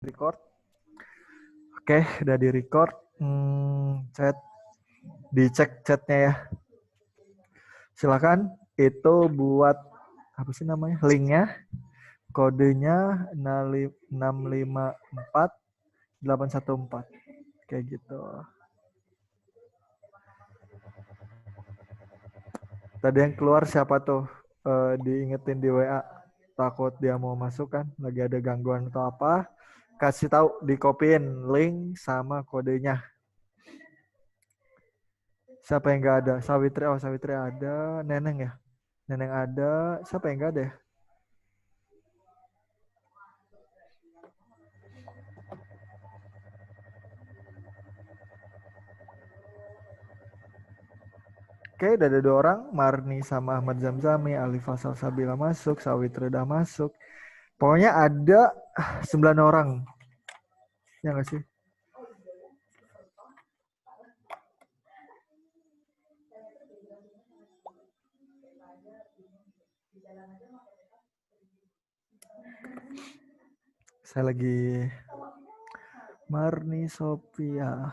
Record. Oke, udah di record. Chat, dicek chatnya ya. Silakan. Itu buat apa sih namanya? Linknya, kodenya 654814 kayak gitu. Tadi yang keluar siapa tuh? Diingetin di WA. Takut dia mau masuk kan? Lagi ada gangguan atau apa? Kasih tahu, dikopiin link sama kodenya. Siapa yang nggak ada? Sawitri, oh Sawitri ada. Neneng ya? Neneng ada. Siapa yang nggak ada ya? Oke, udah ada 2 orang. Marni sama Ahmad Zamzami. Ali Fasal Sabila masuk. Sawitri udah masuk. Pokoknya ada 9 orang. Ya nggak sih? Saya lagi Marni Sophia.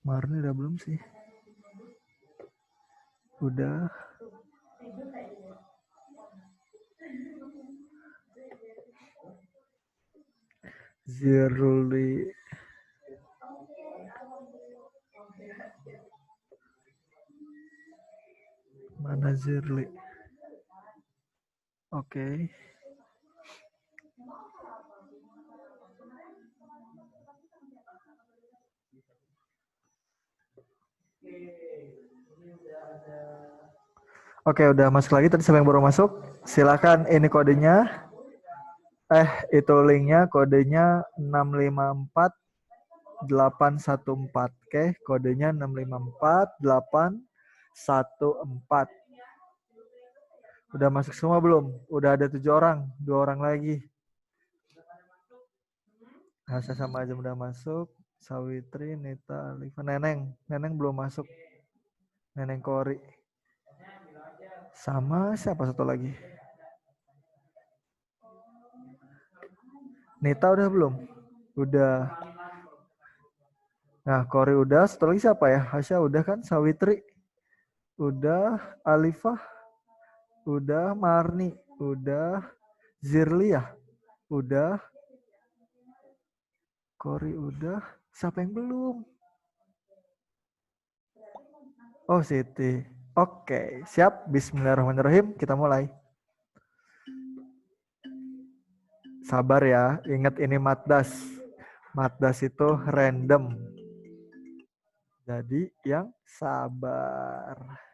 Marni udah belum sih? Udah. Ziruli. Mana Zirli? Oke. Oke, udah masuk lagi. Tadi siapa yang baru masuk? Silakan, ini kodenya. Itu linknya. Kodenya 654814. Oke, kodenya 654814. Udah masuk semua belum? Udah ada 7 orang. 2 orang lagi. Hasa sama aja udah masuk. Sawitri, Nita, Alifa, Neneng. Neneng belum masuk. Neneng Kori. Sama siapa satu lagi? Nita udah belum? Udah. Nah, Kori udah. Satu lagi siapa ya? Hasya udah kan? Sawitri. Udah. Alifah. Udah. Marni. Udah. Zirli ya? Udah. Kori udah. Siapa yang belum? Oh, Siti. Oke, siap. Bismillahirrahmanirrahim. Kita mulai. Sabar ya. Ingat ini Matdas. Matdas itu random. Jadi yang sabar.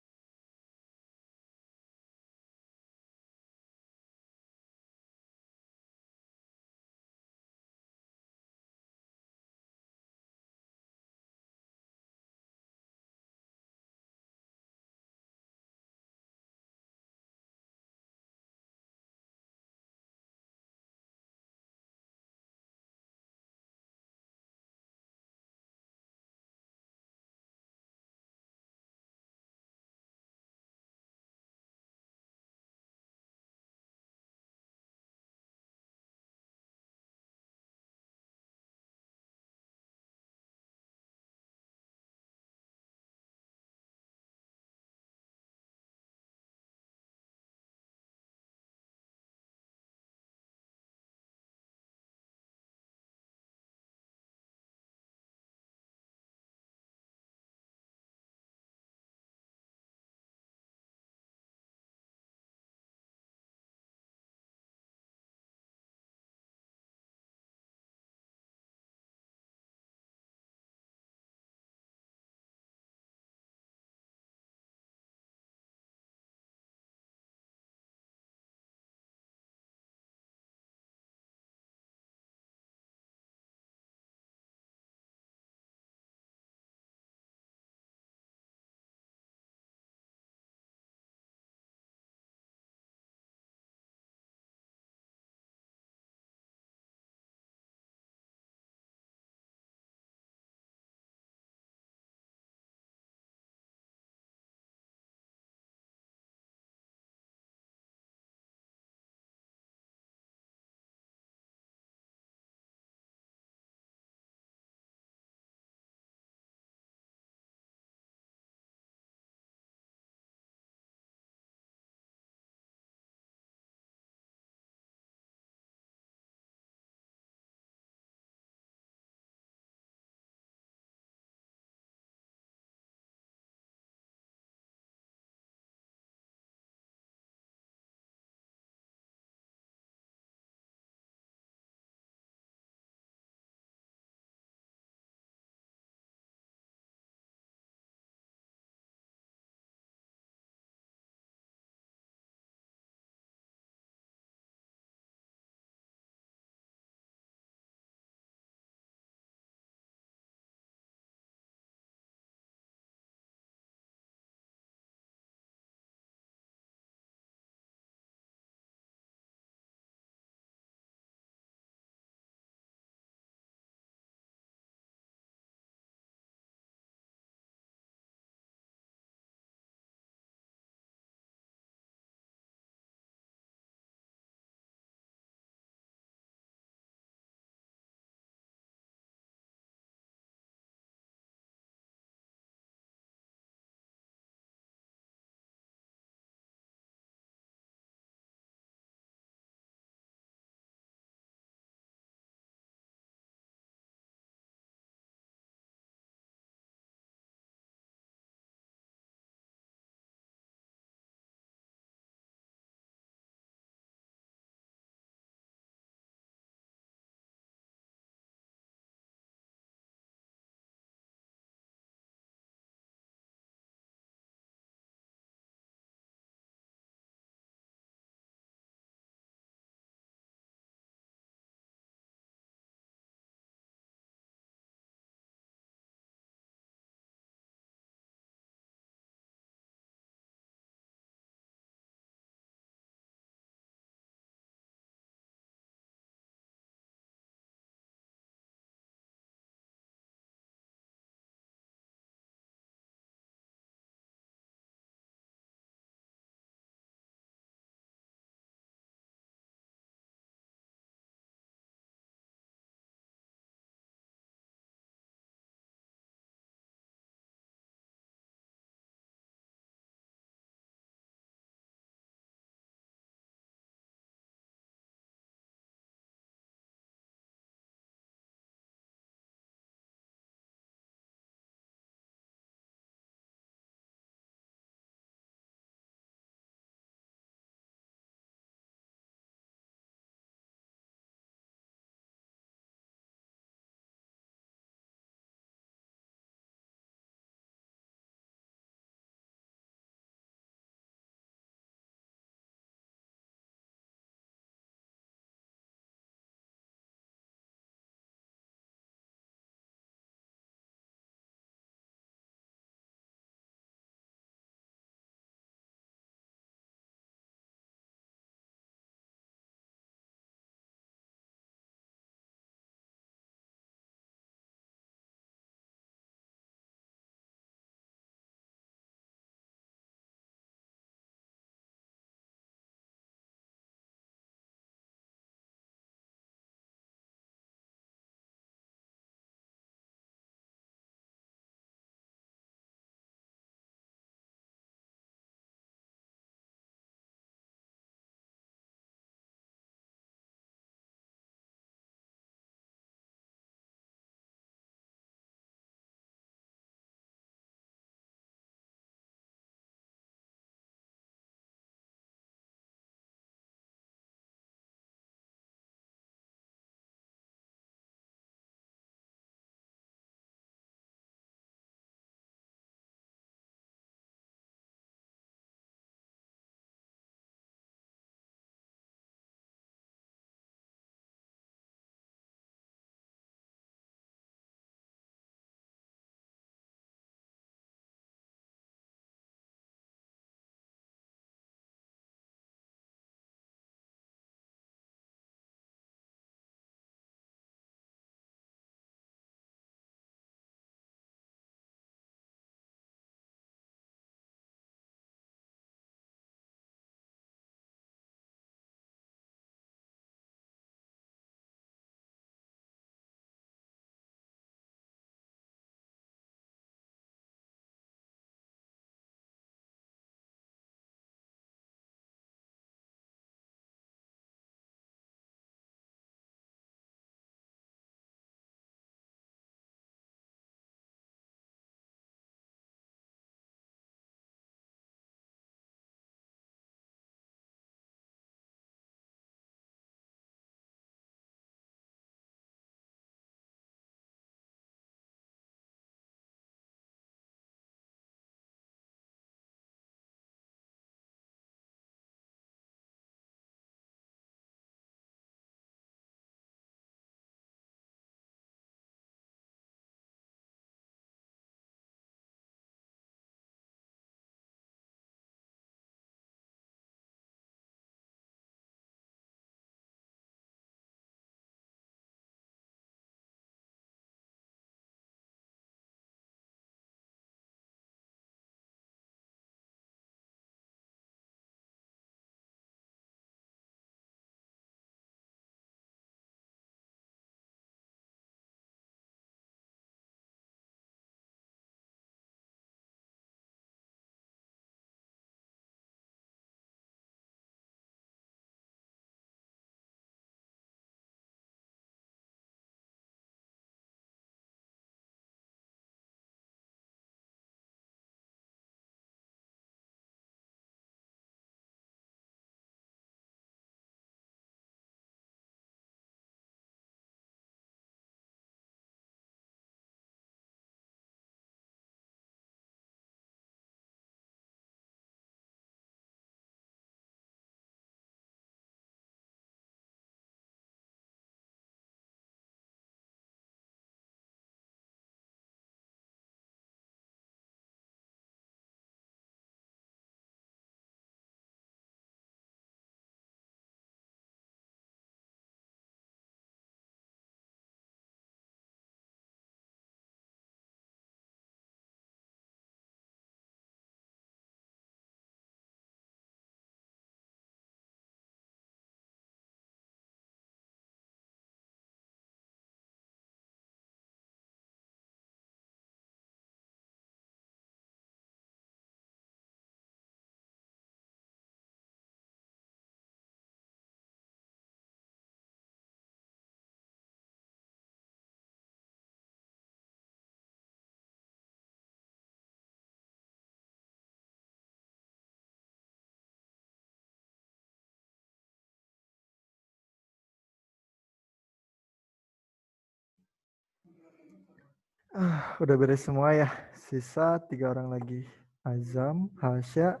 Udah beres semua ya. Sisa 3 orang lagi. Azam, Hasya,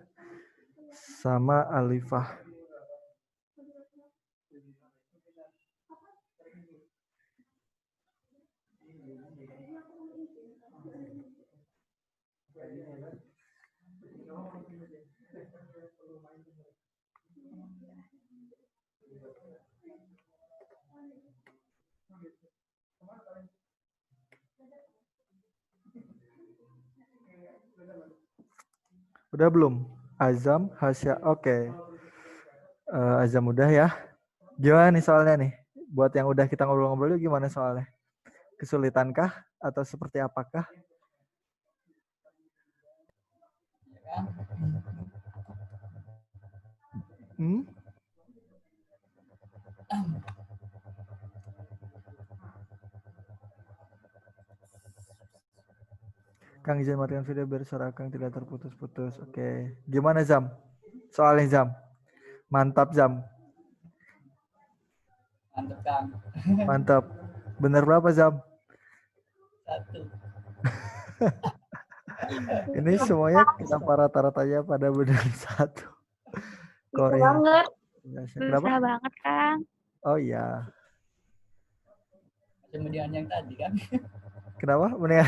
sama Alifah. Udah belum? Azam, Hasya. Oke. Azam udah ya. Gimana nih soalnya nih? Buat yang udah kita ngobrol-ngobrol gimana soalnya? Kesulitankah? Atau seperti apakah? Hmm? Kang izin matikan video biar suara Kang tidak terputus-putus. Oke. Gimana Zam? Soalnya Zam. Mantap Zam. Mantap Kang. Mantap. Bener berapa Zam? 1. Ini semuanya kenapa rata-ratanya pada benar 1? Bisa banget. Kenapa? Susah banget, Kang. Oh iya. Kemudian yang tadi kan. Kenapa? Mendingan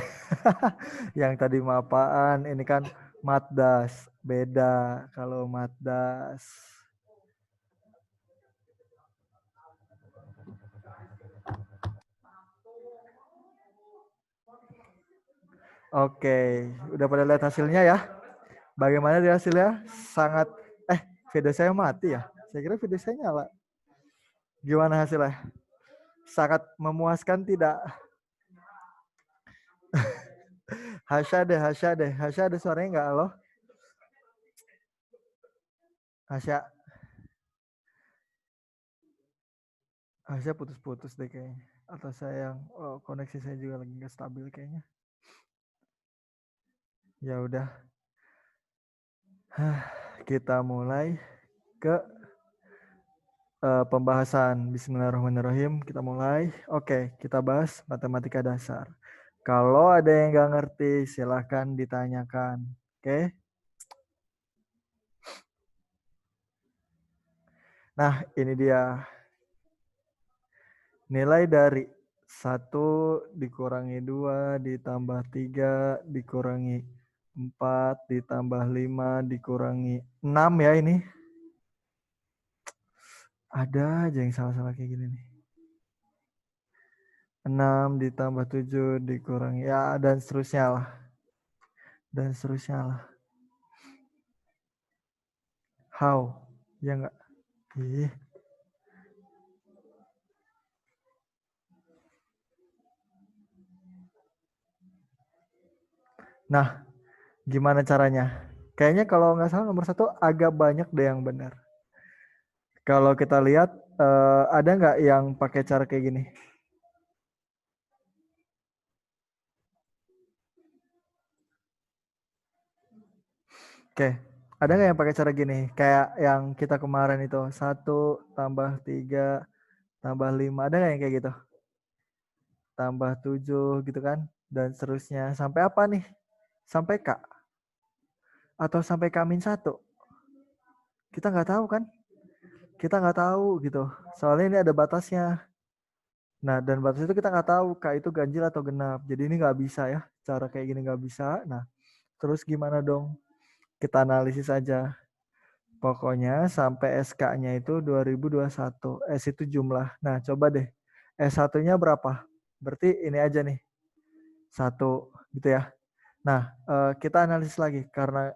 yang tadi mah apaan? Ini kan Matdas. Beda kalau Matdas. Oke, udah pada lihat hasilnya ya? Bagaimana di hasilnya? Sangat video saya mati ya? Saya kira video saya nyala. Gimana hasilnya? Sangat memuaskan tidak? Hasya ada suaranya nggak? Halo? Hasya putus-putus deh kayaknya. Atau saya yang koneksi saya juga lagi nggak stabil kayaknya. Ya udah. Kita mulai ke pembahasan. Bismillahirrahmanirrahim. Kita mulai. Oke, kita bahas matematika dasar. Kalau ada yang nggak ngerti, silahkan ditanyakan. Oke. Nah, ini dia. Nilai dari 1 dikurangi 2 ditambah 3 dikurangi 4 ditambah 5 dikurangi 6 ya ini. Ada aja yang salah-salah kayak gini nih. 6 ditambah 7 dikurangi ya dan seterusnya lah. Dan seterusnya lah. How? Ya enggak? Ih. Nah, gimana caranya? Kayaknya kalau nggak salah nomor 1 agak banyak deh yang benar. Kalau kita lihat ada nggak yang pakai cara kayak gini? Oke, ada nggak yang pakai cara gini? Kayak yang kita kemarin itu 1 tambah 3 tambah 5, ada nggak yang kayak gitu? Tambah 7 gitu kan? Dan seterusnya. Sampai apa nih? Sampai K? Atau sampai K-1? Kita nggak tahu kan? Kita nggak tahu gitu. Soalnya ini ada batasnya. Nah, dan batas itu kita nggak tahu K itu ganjil atau genap. Jadi ini nggak bisa ya. Cara kayak gini nggak bisa. Nah, terus gimana dong? Kita analisis aja. Pokoknya sampai SK-nya itu 2021. S itu jumlah. Nah, coba deh. S1-nya berapa? Berarti ini aja nih. 1 gitu ya. Nah, kita analisis lagi. Karena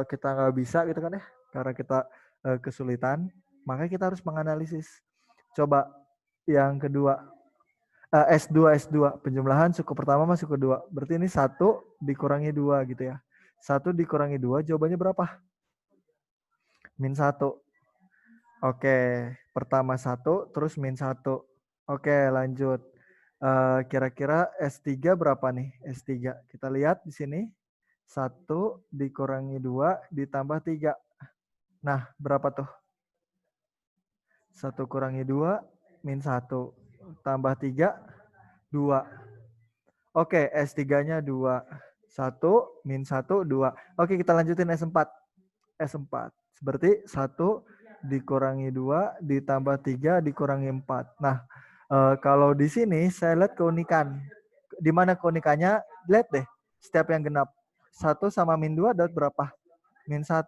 kita nggak bisa gitu kan ya. Karena kita kesulitan. Maka kita harus menganalisis. Coba yang kedua. S2. Penjumlahan suku pertama sama suku kedua. Berarti ini 1 dikurangi 2 gitu ya. 1 dikurangi 2 jawabannya berapa? -1. Oke, pertama 1 terus -1. Oke, lanjut. Kira-kira S3 berapa nih? S3. Kita lihat di sini. 1 dikurangi 2 ditambah 3. Nah, berapa tuh? 1 kurangi 2 -1 tambah 3 2. Oke, S3-nya 2. 1, min 1, 2. Oke, kita lanjutin S4. S4. Berarti 1 dikurangi 2 ditambah 3 dikurangi 4. Nah, kalau di sini saya lihat keunikan. Di mana keunikannya? Lihat deh, setiap yang genap. 1 sama min 2 dapat berapa? Min 1.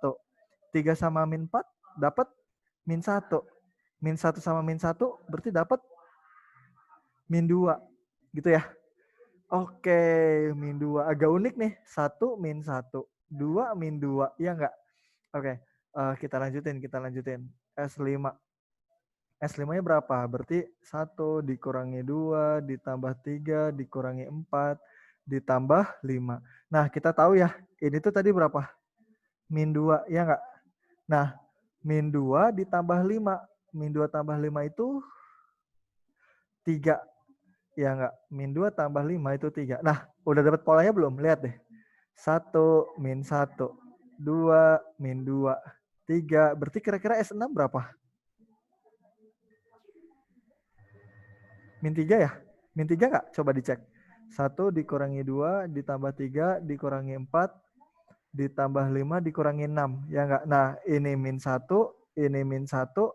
3 sama min 4 dapat min 1. Min 1 sama min 1 berarti dapat min 2. Gitu ya. Oke, min 2. Agak unik nih. 1 min 1. 2 min 2. Iya enggak? Oke, kita lanjutin. S5. S5-nya berapa? Berarti 1 dikurangi 2 ditambah 3 dikurangi 4 ditambah 5. Nah, kita tahu ya, ini tuh tadi berapa? Min 2, ya enggak? Nah, min 2 ditambah 5. Min 2 tambah 5 itu 3. Ya enggak? Min 2 tambah 5 itu 3. Nah, udah dapat polanya belum? Lihat deh. 1 min 1. 2 min 2. 3. Berarti kira-kira S6 berapa? Min 3 ya? Min 3 enggak? Coba dicek. 1 dikurangi 2 ditambah 3 dikurangi 4 ditambah 5 dikurangi 6. Ya enggak? Nah, ini min 1, ini min 1,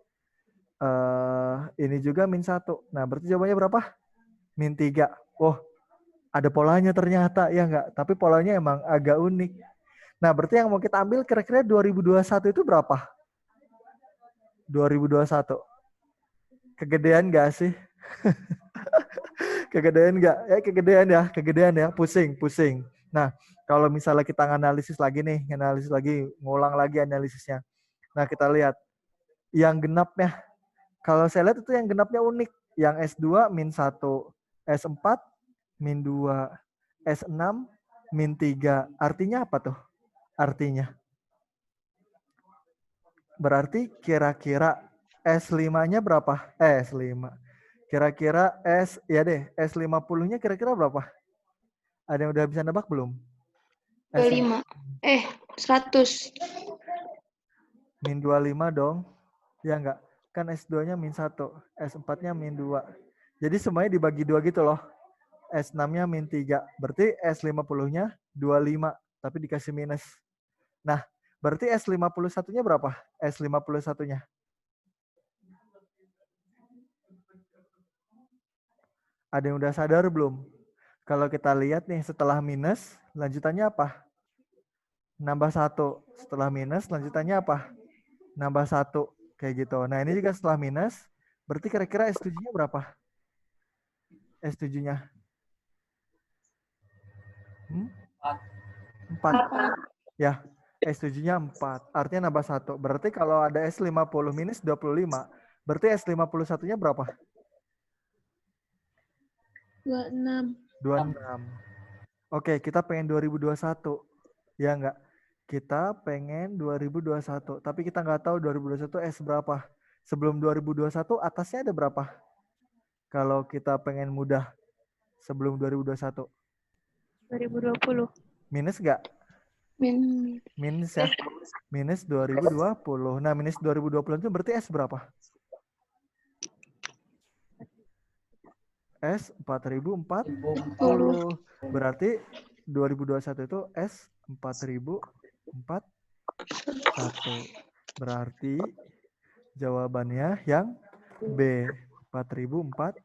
ini juga min 1. Nah, berarti jawabannya berapa? Min 3. Oh, ada polanya ternyata. Ya enggak? Tapi polanya emang agak unik. Nah, berarti yang mau kita ambil kira-kira 2021 itu berapa? 2021. Kegedean gak sih? Kegedean nggak? Kegedean ya. Pusing. Nah, kalau misalnya kita analisis lagi, ngulang lagi analisisnya. Nah, kita lihat yang genapnya. Kalau saya lihat itu yang genapnya unik. Yang S2 min 1, S4 min 2, S6 min 3. Artinya apa tuh? Berarti kira-kira S5-nya berapa? S5. Kira-kira S50-nya kira-kira berapa? Ada yang udah bisa nebak belum? 25. 100. Min 25 dong. Ya enggak? Kan S2-nya min 1. S4-nya min 2. Jadi semuanya dibagi 2 gitu loh. S6-nya min 3. Berarti S50-nya 25. Tapi dikasih minus. Nah, berarti S51-nya berapa? S51-nya. Ada yang udah sadar belum? Kalau kita lihat nih setelah minus, lanjutannya apa? Nambah 1. Setelah minus, lanjutannya apa? Nambah 1. Kayak gitu. Nah, ini juga setelah minus. Berarti kira-kira S7-nya berapa? S7-nya? 4. Ya, S7-nya 4. Artinya nambah 1. Berarti kalau ada S50 minus 25, berarti S51-nya berapa? 26. 26. Oke, kita pengen 2021. Ya enggak? Kita pengen 2021. Tapi kita nggak tahu 2021 S berapa. Sebelum 2021 atasnya ada berapa? Kalau kita pengen mudah sebelum 2021. 2020. Minus nggak? Minus ya. Minus 2020. Nah, minus 2020 itu berarti S berapa? S 4040. Berarti 2021 itu S 4041. Berarti jawabannya yang B 4041.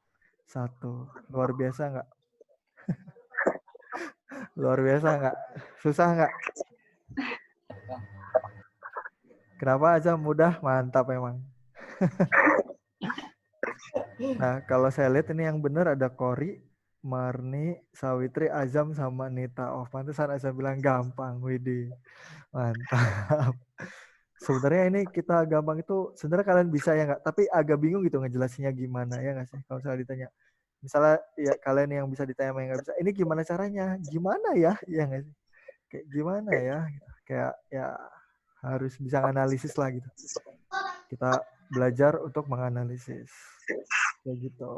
Luar biasa nggak? Luar biasa nggak? Susah nggak? Kenapa aja mudah? Mantap emang. Nah, kalau saya lihat ini yang benar ada Kori, Marni, Sawitri, Azam, sama Nita. Oh, pantesan Azam bilang gampang. Widih, mantap. Sebenarnya ini kita gampang itu, sebenarnya kalian bisa ya nggak? Tapi agak bingung gitu ngejelasinnya gimana ya nggak sih? Kalau misalnya ditanya. Misalnya ya kalian yang bisa ditanya yang nggak bisa, ini gimana caranya? Gimana ya? Ya nggak sih? Kayak gimana ya? Gitu. Kayak ya harus bisa analisis lah gitu. Kita belajar untuk menganalisis. Kayak gitu.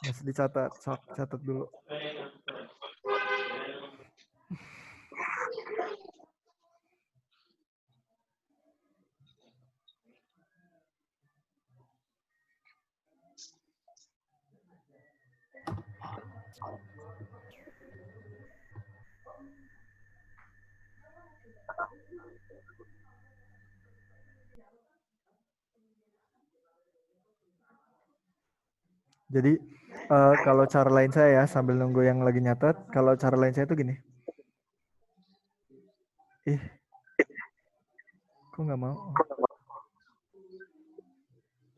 Masih dicatat, sok catat dulu. Jadi kalau cara lain saya ya, sambil nunggu yang lagi nyatet, kalau cara lain saya tuh gini. Ih, kok nggak mau?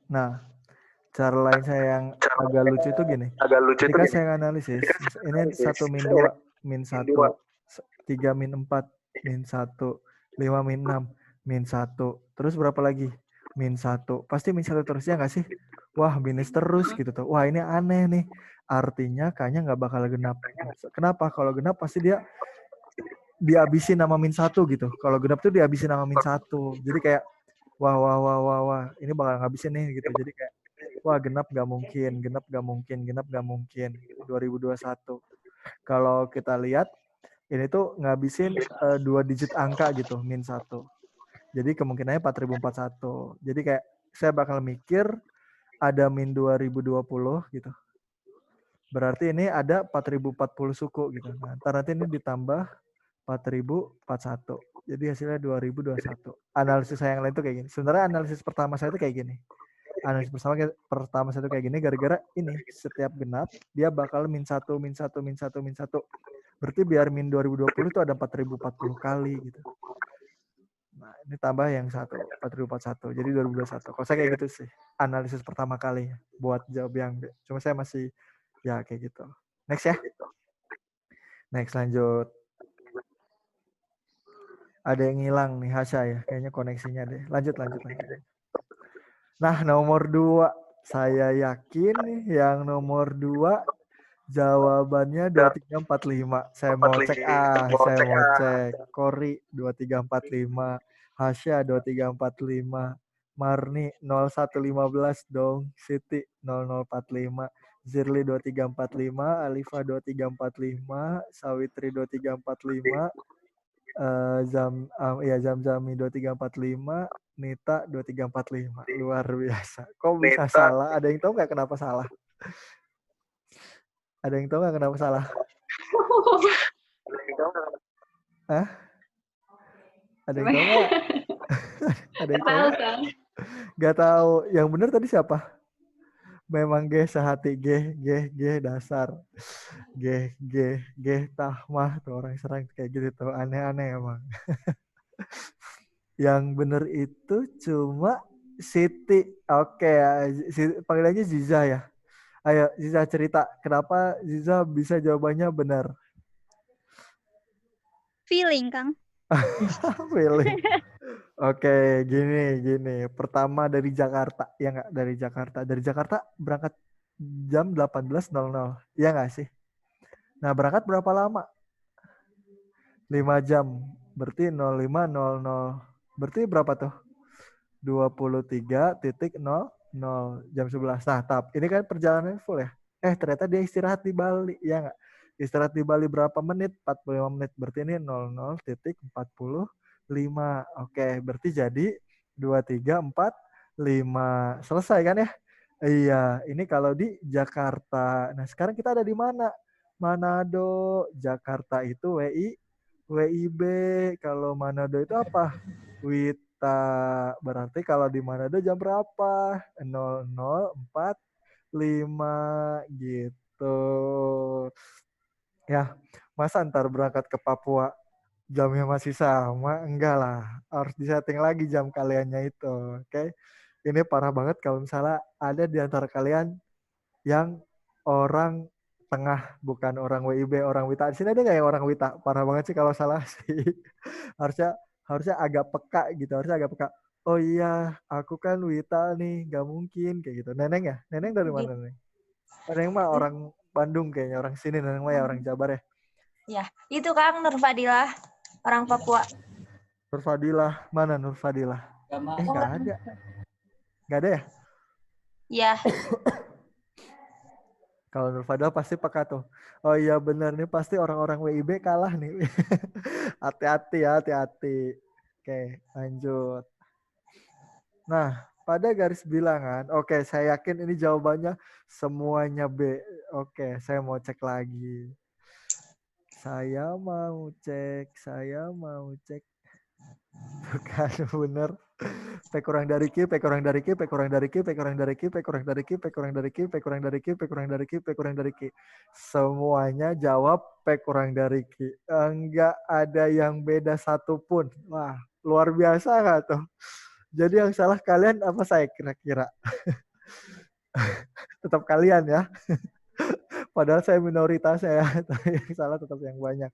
Nah, cara lain saya yang agak lucu itu gini. Ketika saya analisis, ini 1 min 2, min 1, 3 min 4, min 1, 5 min 6, min 1. Terus berapa lagi? Min 1. Pasti min 1 terus ya nggak sih? Wah, minus terus gitu tuh. Wah, ini aneh nih. Artinya kayaknya nggak bakal genap. Kenapa? Kalau genap pasti dia dihabisin nama min 1 gitu. Kalau genap tuh dihabisin nama min 1. Jadi kayak wah, ini bakal ngabisin nih gitu. Jadi kayak wah, genap gak mungkin, genap gak mungkin, genap gak mungkin. 2021. Kalau kita lihat, ini tuh ngabisin 2 digit angka gitu, min 1. Jadi kemungkinannya 4041. Jadi kayak saya bakal mikir ada min 2020 gitu. Berarti ini ada 4040 suku gitu. Nah, ntar nanti ini ditambah 4041. Jadi hasilnya 2021. Analisis saya yang lain tuh kayak gini. Sebenarnya analisis pertama saya tuh kayak gini. Analisis pertama saya tuh kayak gini gara-gara ini setiap genap dia bakal min 1, min 1, min 1, min 1. Berarti biar min 2020 itu ada 4040 kali gitu. Nah, ini tambah yang 1, 4041. Jadi 2021. Kalau saya kayak gitu sih. Analisis pertama kali buat jawab yang B. Cuma saya masih ya kayak gitu. Next ya. Next lanjut. Ada yang hilang nih Hasya ya. Kayaknya koneksinya deh. Lanjut. Nah, nomor 2. Saya yakin nih yang nomor 2 jawabannya 2345. Saya mau cek. Kori 2345. Hasya 2345. Marni 0115 dong. Siti 0045. Zirli 2345. Alifa 2345. Sawitri 2345. Zamzami 2345. Nita 2345. Luar biasa. Kok bisa salah? Ada yang tahu nggak kenapa salah? Ada yang tahu nggak kenapa salah? Hah? Ada yang tahu nggak? Ada yang tahu nggak? Nggak tahu. Yang benar tadi siapa? Memang G sehati G dasar. G tahmah tuh orang serang kayak gitu tuh. Aneh-aneh emang. Yang benar itu cuma Siti. Oke, panggilannya Ziza ya. Ayo Ziza cerita. Kenapa Ziza bisa jawabannya benar? Feeling, Kang. Feeling. Oke, gini. Pertama dari Jakarta. Ya nggak? Dari Jakarta berangkat jam 18.00. Ya nggak sih? Nah, berangkat berapa lama? 5 jam. Berarti 05.00. Berarti berapa tuh? 23.00 jam 11. Nah, ini kan perjalanan full ya. Ternyata dia istirahat di Bali. Ya nggak? Istirahat di Bali berapa menit? 45 menit. Berarti ini 00.45. Oke, berarti jadi 2345. Selesai kan ya? Iya, ini kalau di Jakarta. Nah, sekarang kita ada di mana? Manado. Jakarta itu WIB. Kalau Manado itu apa? Wita. Berarti kalau di Manado jam berapa? 00.45 gitu. Ya, masa ntar berangkat ke Papua jamnya masih sama? Enggak lah, harus disetting lagi jam kaliannya itu. Oke. Ini parah banget kalau misalnya ada di antara kalian yang orang tengah, bukan orang WIB, orang Wita. Di sini ada nggak yang orang Wita? Parah banget sih kalau salah sih. harusnya agak peka gitu, Oh iya, aku kan Wita nih, nggak mungkin kayak gitu. Neneng ya? Neneng dari mana nih? Neneng mah orang Bandung kayaknya, orang sini. Neneng mah ya orang Jabar ya. Ya, itu Kang Nurfadilah, orang Papua. Nurfadilah, mana Nurfadilah? Nggak ada. Nggak ada ya? Ya. Kalau Nurfadilah pasti peka tuh. Oh iya benar nih, pasti orang-orang WIB kalah nih. Hati-hati ya, hati-hati. Oke, lanjut. Nah, pada garis bilangan, oke, saya yakin ini jawabannya semuanya B. Oke, saya mau cek lagi. Saya mau cek. Bukan bener. P kurang dari Q, P kurang dari Q, P kurang dari Q, P kurang dari Q, P kurang dari Q, P kurang dari Q, P kurang dari Q, P kurang dari Q, P kurang dari Q. Semuanya jawab P kurang dari Q. Enggak ada yang beda satupun. Wah, luar biasa nggak tuh? Jadi yang salah kalian apa saya kira-kira? Tetap kalian ya. Padahal saya minoritas ya. Tapi yang salah tetap yang banyak.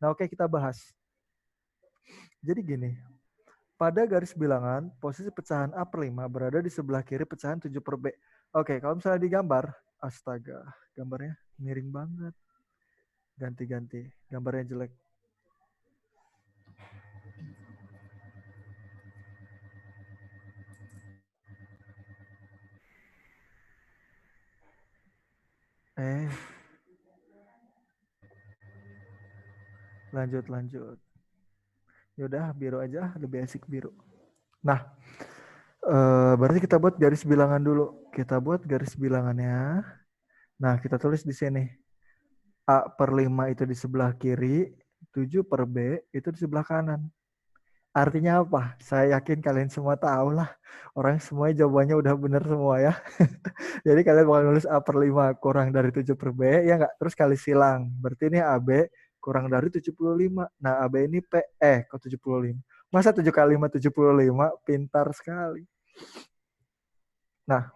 Nah oke, kita bahas. Jadi gini. Pada garis bilangan, posisi pecahan A per 5 berada di sebelah kiri pecahan 7 per B. Oke, kalau misalnya digambar, astaga, gambarnya miring banget. Ganti-ganti, gambarnya jelek. Lanjut. Yaudah, biru aja, lebih asik biru. Nah, berarti kita buat garis bilangan dulu. Kita buat garis bilangannya. Nah, kita tulis di sini. A per 5 itu di sebelah kiri, 7 per B itu di sebelah kanan. Artinya apa? Saya yakin kalian semua tahu lah. Orang semuanya jawabannya udah benar semua ya. Jadi kalian bakal nulis A per 5 kurang dari 7 per B, ya nggak? Terus kali silang. Berarti ini AB kurang dari 75. Nah, AB ini P, kok 75? Masa 7 kali 5, 75? Pintar sekali. Nah,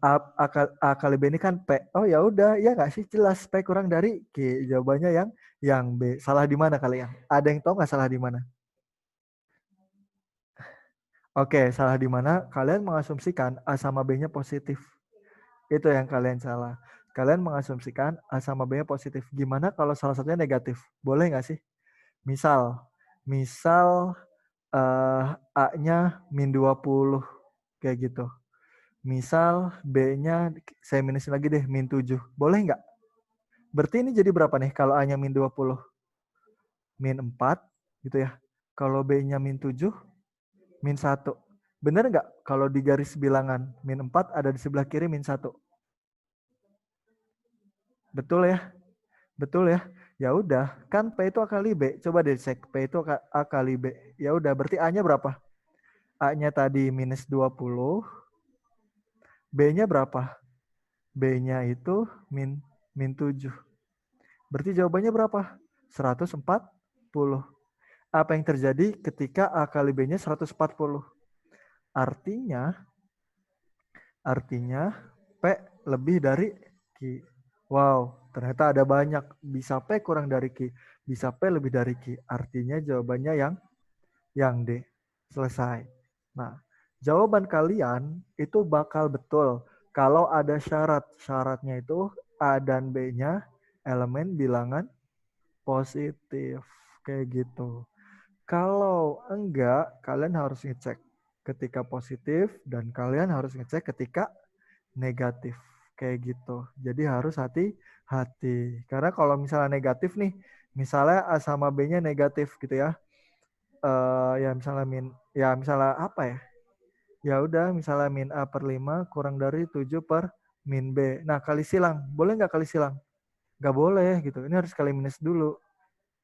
A kali B ini kan P. Oh ya udah, ya nggak sih? Jelas P kurang dari Q. Jawabannya yang B. Salah di mana kalian? Ada yang tahu nggak salah di mana? Oke, salah di mana? Kalian mengasumsikan A sama B-nya positif. Itu yang kalian salah. Kalian mengasumsikan A sama B-nya positif. Gimana kalau salah satunya negatif? Boleh nggak sih? Misal A-nya min 20. Kayak gitu. Misal B-nya, saya minusin lagi deh, min 7. Boleh nggak? Berarti ini jadi berapa nih kalau A-nya min 20? Min 4 gitu ya. Kalau B-nya min 7, min 1. Bener nggak kalau di garis bilangan min 4 ada di sebelah kiri min 1? Betul ya? Betul ya? Ya udah, kan P itu A kali B. Coba deh cek P itu A kali B. Ya udah, berarti A-nya berapa? A-nya tadi minus 20. B-nya berapa? B-nya itu min 7. Berarti jawabannya berapa? 140. Apa yang terjadi ketika A kali B-nya 140? Artinya P lebih dari Q. Wow, ternyata ada banyak. Bisa P kurang dari Q. Bisa P lebih dari Q. Artinya jawabannya yang D. Selesai. Nah, jawaban kalian itu bakal betul kalau ada syarat. Syaratnya itu A dan B-nya elemen bilangan positif. Kayak gitu. Kalau enggak, kalian harus ngecek ketika positif dan kalian harus ngecek ketika negatif. Kayak gitu. Jadi harus hati-hati. Karena kalau misalnya negatif nih, misalnya A sama B-nya negatif gitu ya. Ya misalnya apa ya? Ya udah misalnya min A per 5 kurang dari 7 per min B. Nah kali silang. Boleh nggak kali silang? Nggak boleh gitu. Ini harus kali minus dulu.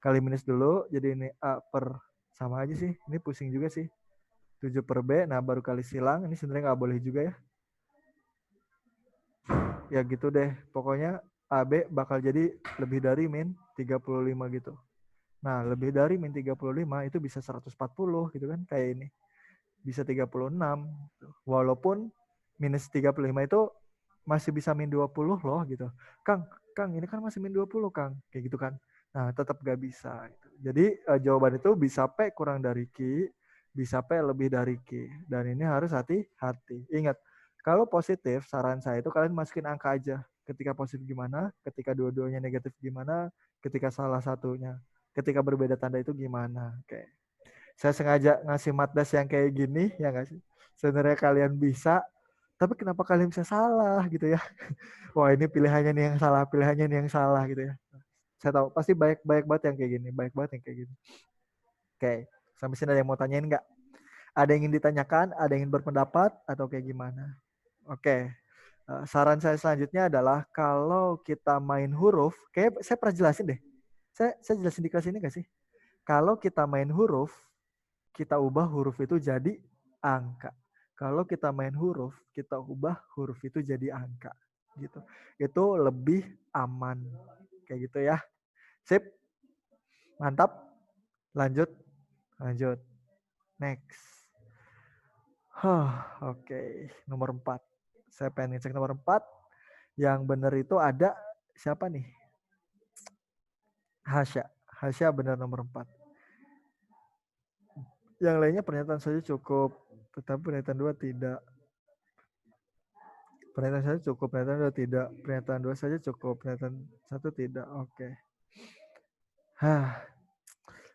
Kali minus dulu. Jadi ini A per sama aja sih. Ini pusing juga sih. 7 per B. Nah baru kali silang. Ini sebenarnya nggak boleh juga ya. Ya gitu deh. Pokoknya AB bakal jadi lebih dari min 35 gitu. Nah lebih dari min 35 itu bisa 140 gitu kan. Kayak ini. Bisa 36. Walaupun minus 35 itu masih bisa min 20 loh gitu. Kang ini kan masih min 20 Kang. Kayak gitu kan. Nah tetap gak bisa. Jadi jawaban itu bisa P kurang dari Q, bisa P lebih dari Q. Dan ini harus hati-hati. Ingat, kalau positif saran saya itu kalian masukin angka aja. Ketika positif gimana, ketika dua-duanya negatif gimana, ketika salah satunya, ketika berbeda tanda itu gimana. Oke. Saya sengaja ngasih matdas yang kayak gini, ya nggak sih? Sebenarnya kalian bisa, tapi kenapa kalian bisa salah gitu ya? Wah ini pilihannya nih yang salah, pilihannya nih yang salah gitu ya. Saya tahu pasti banyak banget yang kayak gini, banyak banget yang kayak gini. Oke, sampai sini ada yang mau tanyain nggak? Ada yang ingin ditanyakan, ada yang ingin berpendapat, atau kayak gimana? Oke. Saran saya selanjutnya adalah kalau kita main huruf, kayak saya pernah jelasin deh. Saya jelasin di kelas ini nggak sih? Kalau kita main huruf, kita ubah huruf itu jadi angka. Kalau kita main huruf, kita ubah huruf itu jadi angka. Gitu. Itu lebih aman. Kayak gitu ya. Sip. Mantap. Lanjut. Next. Oke. Nomor 4. Saya pengen ngecek nomor 4. Yang benar itu ada siapa nih? Hasya benar nomor 4. Yang lainnya pernyataan saja cukup, tetapi pernyataan 2 tidak. Pernyataan saja cukup, pernyataan 2 tidak. Pernyataan 2 saja cukup, pernyataan 1 tidak. Oke.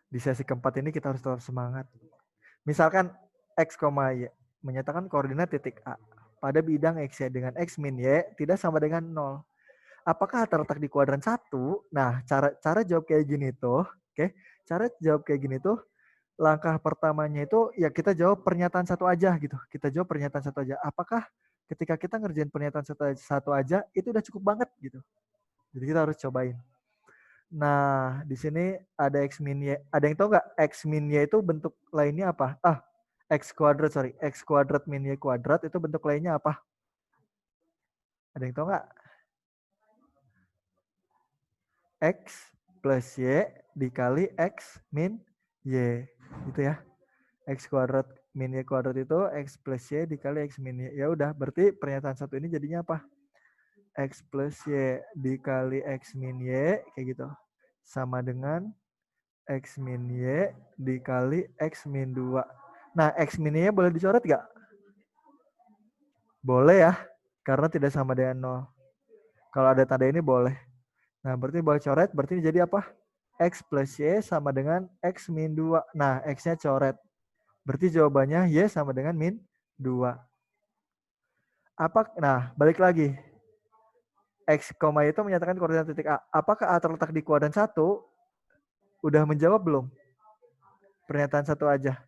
Di sesi keempat ini kita harus tetap semangat. Misalkan X, Y menyatakan koordinat titik A pada bidang X, Y dengan X min Y tidak sama dengan 0. Apakah terletak di kuadran 1? Nah, cara jawab kayak gini tuh, oke? Cara jawab kayak gini tuh, langkah pertamanya itu ya kita jawab pernyataan satu aja gitu. Kita jawab pernyataan satu aja. Apakah ketika kita ngerjain pernyataan satu aja itu udah cukup banget gitu. Jadi kita harus cobain. Nah, di sini ada X min Y. Ada yang tahu nggak X min Y itu bentuk lainnya apa? X kuadrat min Y kuadrat itu bentuk lainnya apa? Ada yang tahu nggak? X plus Y dikali X min Y. Gitu ya. X kuadrat min Y kuadrat itu X plus Y dikali X min Y. Ya udah, berarti pernyataan satu ini jadinya apa? X plus Y dikali X min Y, kayak gitu. Sama dengan X min Y dikali X min 2. Nah, X min Y boleh dicoret nggak? Boleh ya, karena tidak sama dengan 0. Kalau ada tanda ini boleh. Nah, berarti boleh coret, berarti jadi apa? X plus Y sama dengan X min 2. Nah, X-nya coret. Berarti jawabannya Y sama dengan min 2. Nah, balik lagi. X, Y itu menyatakan koordinat titik A. Apakah A terletak di kuadran 1? Udah menjawab belum? Pernyataan satu aja.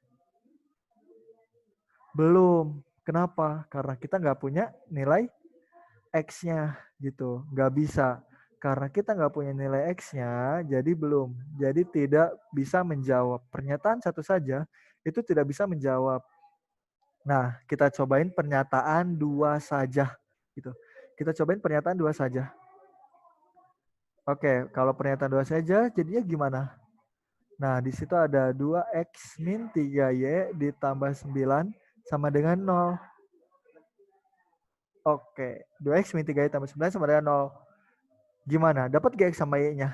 Belum. Kenapa? Karena kita nggak punya nilai X-nya gitu. Nggak bisa. Karena kita nggak punya nilai X-nya, jadi belum. Jadi tidak bisa menjawab. Pernyataan satu saja itu tidak bisa menjawab. Nah, kita cobain pernyataan 2 saja. Gitu. Kita cobain pernyataan 2 saja. Oke, kalau pernyataan 2 saja, jadinya gimana? Nah, di situ ada 2X min 3Y ditambah 9 sama dengan 0. Oke, 2X min 3Y tambah 9 sama dengan 0. Gimana? Dapat gak X sama Y-nya?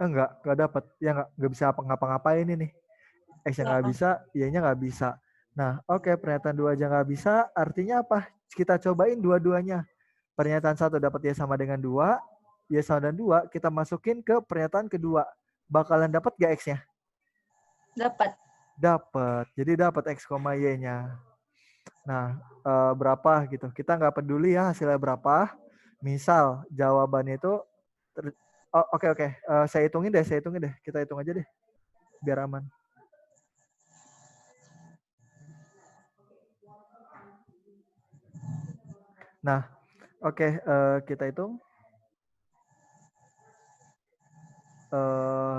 Enggak dapat. Ya enggak bisa ngapa-ngapain ini. X-nya nggak bisa, Y-nya nggak bisa. Nah, oke, pernyataan 2 aja nggak bisa, artinya apa? Kita cobain dua-duanya. Pernyataan 1 dapat Y sama dengan 2, Y sama dengan 2, kita masukin ke pernyataan kedua. Bakalan dapat gak X-nya? Dapat. Dapat. Jadi dapat X, Y-nya. Nah, berapa gitu. Kita nggak peduli ya hasilnya berapa. Misal jawabannya itu oke. Saya hitungin deh. Kita hitung aja deh. Biar aman. Nah, oke, kita hitung.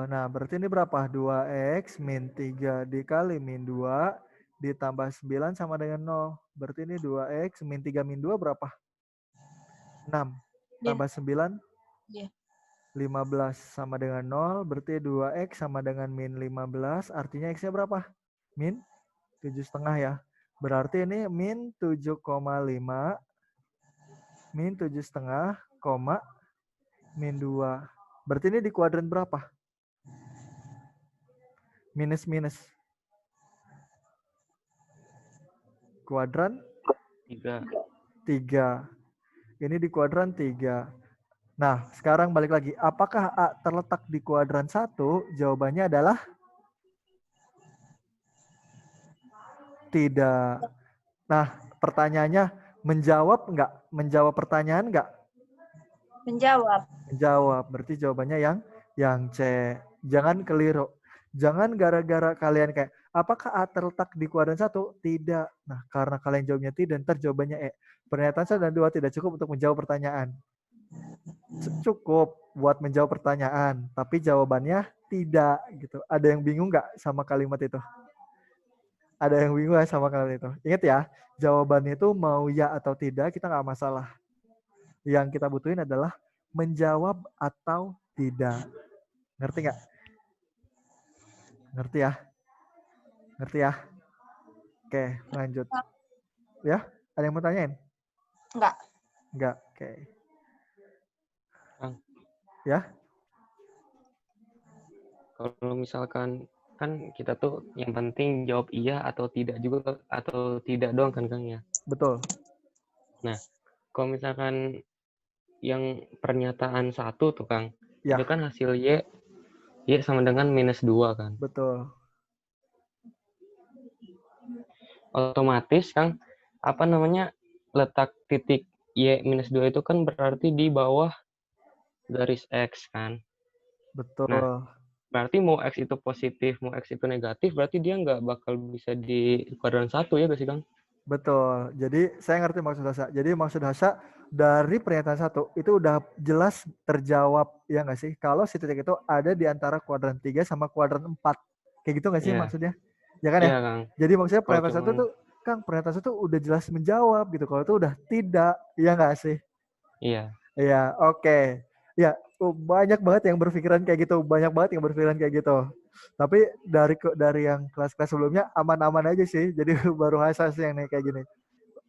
Nah, berarti ini berapa? 2X min 3 dikali min 2 ditambah 9 sama dengan 0. Berarti ini 2X min 3 min 2 berapa? 6. Tambah 9? Iya. 15 sama dengan 0. Berarti 2X sama dengan min 15. Artinya X-nya berapa? Min 7,5 ya. Berarti ini min 7,5. Min 7,5, min 2. Berarti ini di kuadran berapa? Minus. Kuadran? 3. Ini di kuadran 3. Nah, sekarang balik lagi. Apakah A terletak di kuadran 1? Jawabannya adalah tidak. Nah, pertanyaannya menjawab nggak? Menjawab pertanyaan nggak? Menjawab. Menjawab. Berarti jawabannya yang C. Jangan keliru. Jangan gara-gara kalian kayak, Apakah A terletak di kuadran 1? Tidak. Nah, karena kalian jawabnya tidak, ntar jawabannya E. Pernyataan 1 dan 2 tidak cukup untuk menjawab pertanyaan. Cukup buat menjawab pertanyaan, tapi jawabannya tidak gitu. Ada yang bingung nggak sama kalimat itu? Ada yang bingung nggak sama kalimat itu? Ingat ya, jawabannya itu mau ya atau tidak, kita nggak masalah. Yang kita butuhin adalah menjawab atau tidak. Ngerti nggak? Ngerti ya? Ngerti ya? Oke, lanjut. Ya, ada yang mau tanyain? Enggak. Enggak, oke. Kang. Ya? Kalau misalkan kan kita tuh yang penting jawab iya atau tidak juga atau tidak doang kan Kang ya. Betul. Nah, kalau misalkan yang pernyataan 1 tuh Kang, Ya, itu kan hasil Y sama dengan -2 kan. betul. Otomatis Kang, apa namanya, letak titik Y-2 itu kan berarti di bawah garis X kan. Betul. Nah, berarti mau X itu positif, mau X itu negatif, berarti dia nggak bakal bisa di kuadran 1 ya gak sih Kang? Betul. Jadi saya ngerti maksud Hasya. Jadi maksud Hasya dari pernyataan 1 itu udah jelas terjawab ya nggak sih? Kalau si titik itu ada di antara kuadran 3 sama kuadran 4. Kayak gitu nggak sih Iya. maksudnya? Ya kan ya? Iya Kang. Jadi maksudnya Kalau pernyataan 1 cuman tuh Kang, pernyataan 1 udah jelas menjawab gitu. Kalau itu udah tidak, ya nggak sih? iya. Iya, oke. Ya, banyak banget yang berpikiran kayak gitu, banyak banget yang berpikiran kayak gitu. Tapi dari yang kelas-kelas sebelumnya aman-aman aja sih. Jadi baru Hasya sih yang kayak gini.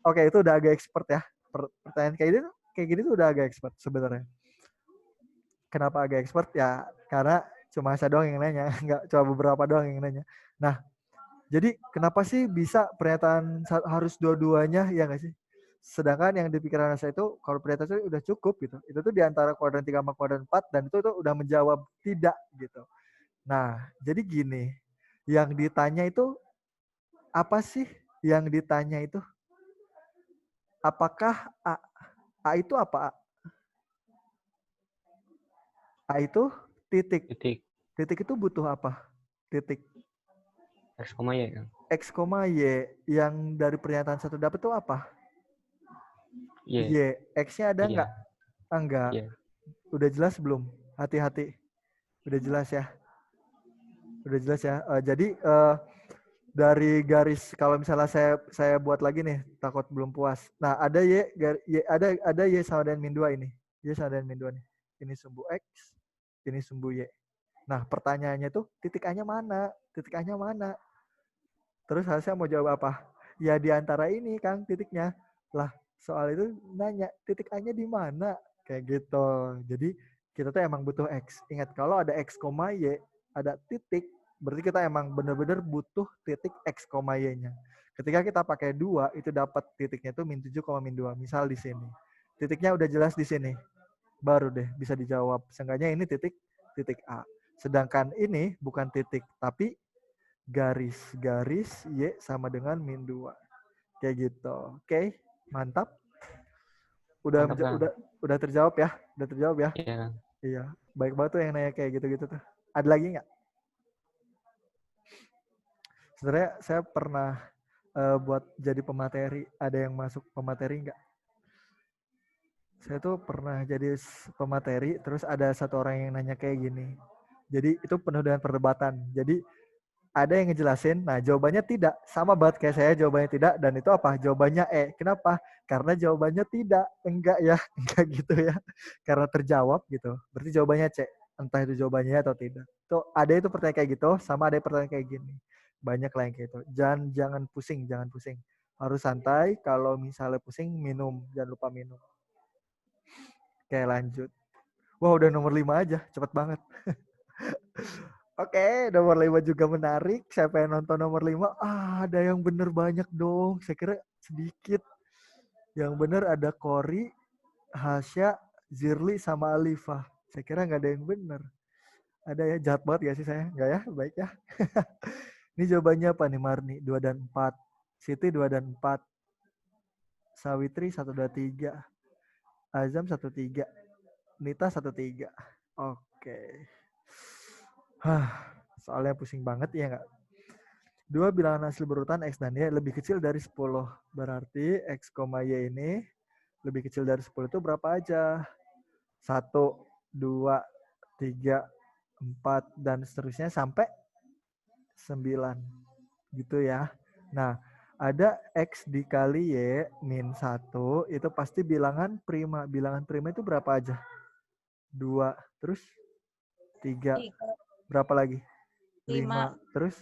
Oke, itu udah agak expert ya. Pertanyaan kayak gini tuh udah agak expert sebenarnya. Kenapa agak expert? Ya, karena cuma saya doang yang nanya, nggak cuma beberapa doang yang nanya. Nah, jadi kenapa sih bisa pernyataan harus dua-duanya ya nggak sih? Sedangkan yang di pikiran saya itu kalau pernyataan itu udah cukup gitu. Itu tuh di antara kuadran 3 sama kuadran 4 dan itu tuh udah menjawab tidak gitu. Nah, jadi gini, yang ditanya itu apa sih? Yang ditanya itu apakah A? A itu apa? A itu titik. Titik Titik itu butuh apa? Titik. X, Y Kang. X, Y yang dari pernyataan 1 dapat itu apa? Y. Y. X-nya ada Iya. nggak? Enggak. Iya. Udah jelas belum? Hati-hati. Udah jelas ya? Udah jelas ya? Jadi dari garis kalau misalnya saya buat lagi nih, takut belum puas. Nah, ada ada Y sama dengan -2 ini. Y sama dengan -2 nih. Ini sumbu X, ini sumbu Y. Nah, pertanyaannya tuh titik A-nya mana? Titik A-nya mana? Terus harusnya mau jawab apa? Ya di antara ini, Kang, titiknya. Lah, soal itu nanya, titik A-nya di mana? Kayak gitu. Jadi, kita tuh emang butuh X. Ingat, kalau ada X, Y, ada titik, berarti kita emang bener-bener butuh titik X, Y-nya. Ketika kita pakai 2, itu dapat titiknya tuh -7, -2. Misal di sini. Titiknya udah jelas di sini. Baru deh bisa dijawab. Seenggaknya ini titik A. Sedangkan ini bukan titik, tapi garis Y sama dengan -2. Kayak gitu. Oke, mantap. Mantap, Kang. Udah terjawab ya? Udah terjawab ya? Iya Kang. Iya. Baik banget tuh yang nanya kayak gitu-gitu tuh. Ada lagi nggak? Sebenarnya saya pernah buat jadi pemateri. Ada yang masuk pemateri nggak? Saya tuh pernah jadi pemateri, terus ada satu orang yang nanya kayak gini. Jadi itu penuh dengan perdebatan. Jadi ada yang ngejelasin, nah jawabannya tidak. Sama banget kayak saya, jawabannya tidak. Dan itu apa? Jawabannya E. Kenapa? Karena jawabannya tidak. Enggak ya, enggak gitu ya. Karena terjawab gitu. Berarti jawabannya C. Entah itu jawabannya atau tidak. Tuh ada itu pertanyaan kayak gitu, sama ada pertanyaan kayak gini. Banyak lah yang kayak gitu. Jangan pusing, jangan pusing. Harus santai, kalau misalnya pusing, minum. Jangan lupa minum. Oke, lanjut. Wah, udah nomor 5 aja. Cepet banget. Oke, nomor 5 juga menarik. Saya pengen nonton nomor 5. Ada yang bener banyak dong. Saya kira sedikit. Yang bener ada Kori, Hasya, Zirli, sama Alifah. Saya kira nggak ada yang bener. Ada ya, jahat banget gak sih saya? Nggak ya? Baik ya. Ini jawabannya apa nih, Marni? 2 dan 4. Siti 2 dan 4. Sawitri 1, 2, 3. Azam 1, 3. Nita 1, 3. Oke. Soalnya pusing banget ya nggak? Dua bilangan asli berurutan X dan Y lebih kecil dari 10. Berarti X, Y ini lebih kecil dari 10 itu berapa aja? 1, 2, 3, 4, dan seterusnya sampai 9. Gitu ya. Nah, ada X dikali Y min 1, itu pasti bilangan prima. Bilangan prima itu berapa aja? 2, terus 3, 3, berapa lagi? 5, 5, terus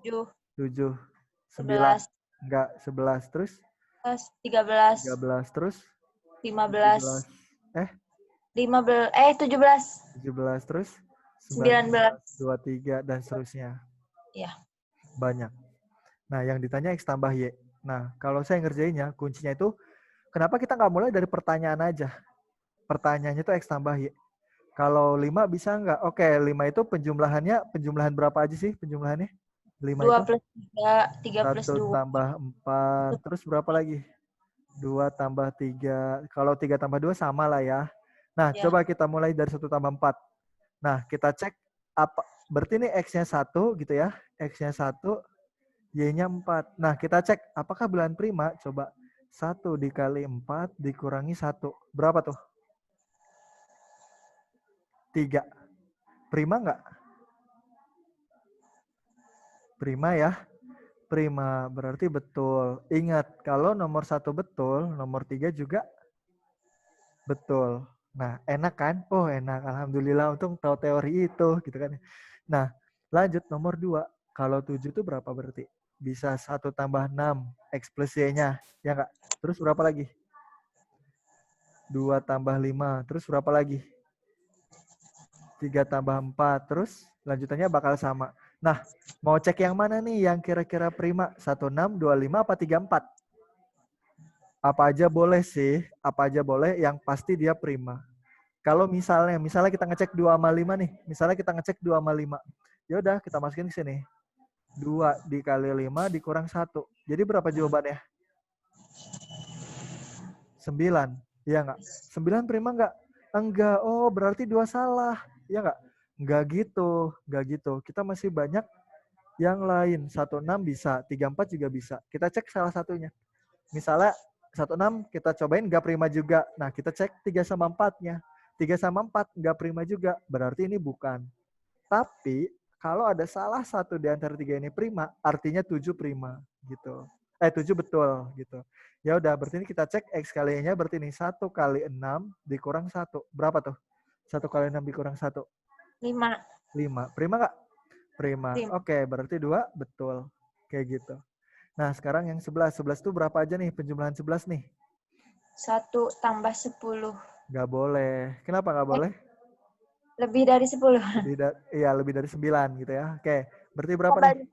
7, 7, 9, 11, enggak 11, terus 13, 13, terus 15, 17, eh 17, 17, terus 19. 23, dan seterusnya. Ya. Banyak. Nah, yang ditanya X tambah Y. Nah, kalau saya ngerjainnya, kuncinya itu, kenapa kita nggak mulai dari pertanyaan aja? Pertanyaannya itu X tambah Y. Kalau 5 bisa nggak? Oke, 5 itu penjumlahan berapa aja sih penjumlahannya? 5 2 itu plus 3, 3 plus 1 2. tambah 4, terus berapa lagi? 2 tambah 3. Kalau 3 tambah 2 sama lah ya. Nah, Ya. coba kita mulai dari 1 tambah 4. Nah, kita cek apa. Berarti ini X-nya 1 gitu ya. X-nya 1, Y-nya 4. Nah, kita cek apakah bilangan prima. Coba 1 dikali 4 dikurangi 1. Berapa tuh? 3. Prima nggak? Prima ya. Prima, berarti betul. Ingat, kalau nomor 1 betul, nomor 3 juga betul. Nah, enak kan? Oh, enak. Alhamdulillah, untung tahu teori itu, gitu kan. Nah, lanjut nomor 2. Kalau 7 itu berapa berarti? Bisa 1 tambah 6, X plus Y-nya. Ya nggak? Terus berapa lagi? 2 tambah 5. Terus berapa lagi? 3 tambah 4. Terus lanjutannya bakal sama. Nah, mau cek yang mana nih yang kira-kira prima? 16, 25, apa 34? Apa aja boleh sih, apa aja boleh, yang pasti dia prima. Kalau misalnya kita ngecek 2 sama 5 nih. Misalnya kita ngecek 2 sama 5. Ya udah, kita masukin ke sini. 2 dikali 5 dikurang 1. Jadi berapa jawabannya? 9. Iya nggak? 9 prima nggak? Enggak. Oh, berarti 2 salah. Iya nggak? Enggak gitu. Enggak gitu. Kita masih banyak yang lain. 16 bisa. 34 juga bisa. Kita cek salah satunya. Misalnya 16 kita cobain nggak prima juga. Nah, kita cek 3 sama 4-nya. 3 sama 4 nggak prima juga. Berarti ini bukan. Tapi kalau ada salah satu di antara 3 ini prima, artinya 7 prima gitu. 7 betul gitu. Ya udah, berarti ini kita cek X kali Y-nya berarti ini 1 kali 6 dikurang 1. Berapa tuh? 1 kali 6 dikurang 1. 5. 5. Prima nggak? Prima. Prima. Oke, berarti 2 betul. Kayak gitu. Nah, sekarang yang 11. 11 itu berapa aja nih penjumlahan 11 nih? 1 tambah 10. Nggak boleh. Kenapa nggak boleh? Lebih dari 10. Lebih dari 9 gitu ya. Oke, berarti berapa nih?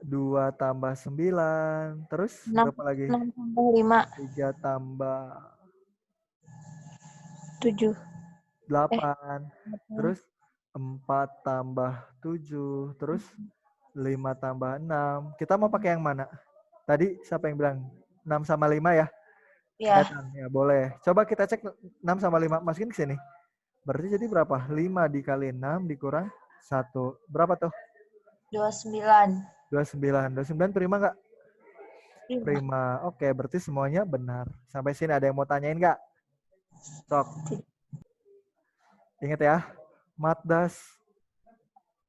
2 tambah 9. Terus 6, berapa lagi? 6 tambah 5. 3 tambah 7. 8. Terus 4 tambah 7. Terus 5 tambah 6. Kita mau pakai yang mana? Tadi siapa yang bilang? 6 sama 5 ya? Ya. Ya, boleh. Coba kita cek 6 sama 5. Masukin ke sini. Berarti jadi berapa? 5 dikali 6 dikurang 1. Berapa tuh? 29. 29. 29 prima nggak? Prima. Prima. Oke, berarti semuanya benar. Sampai sini ada yang mau tanyain nggak? Sok. Ingat ya, Matdas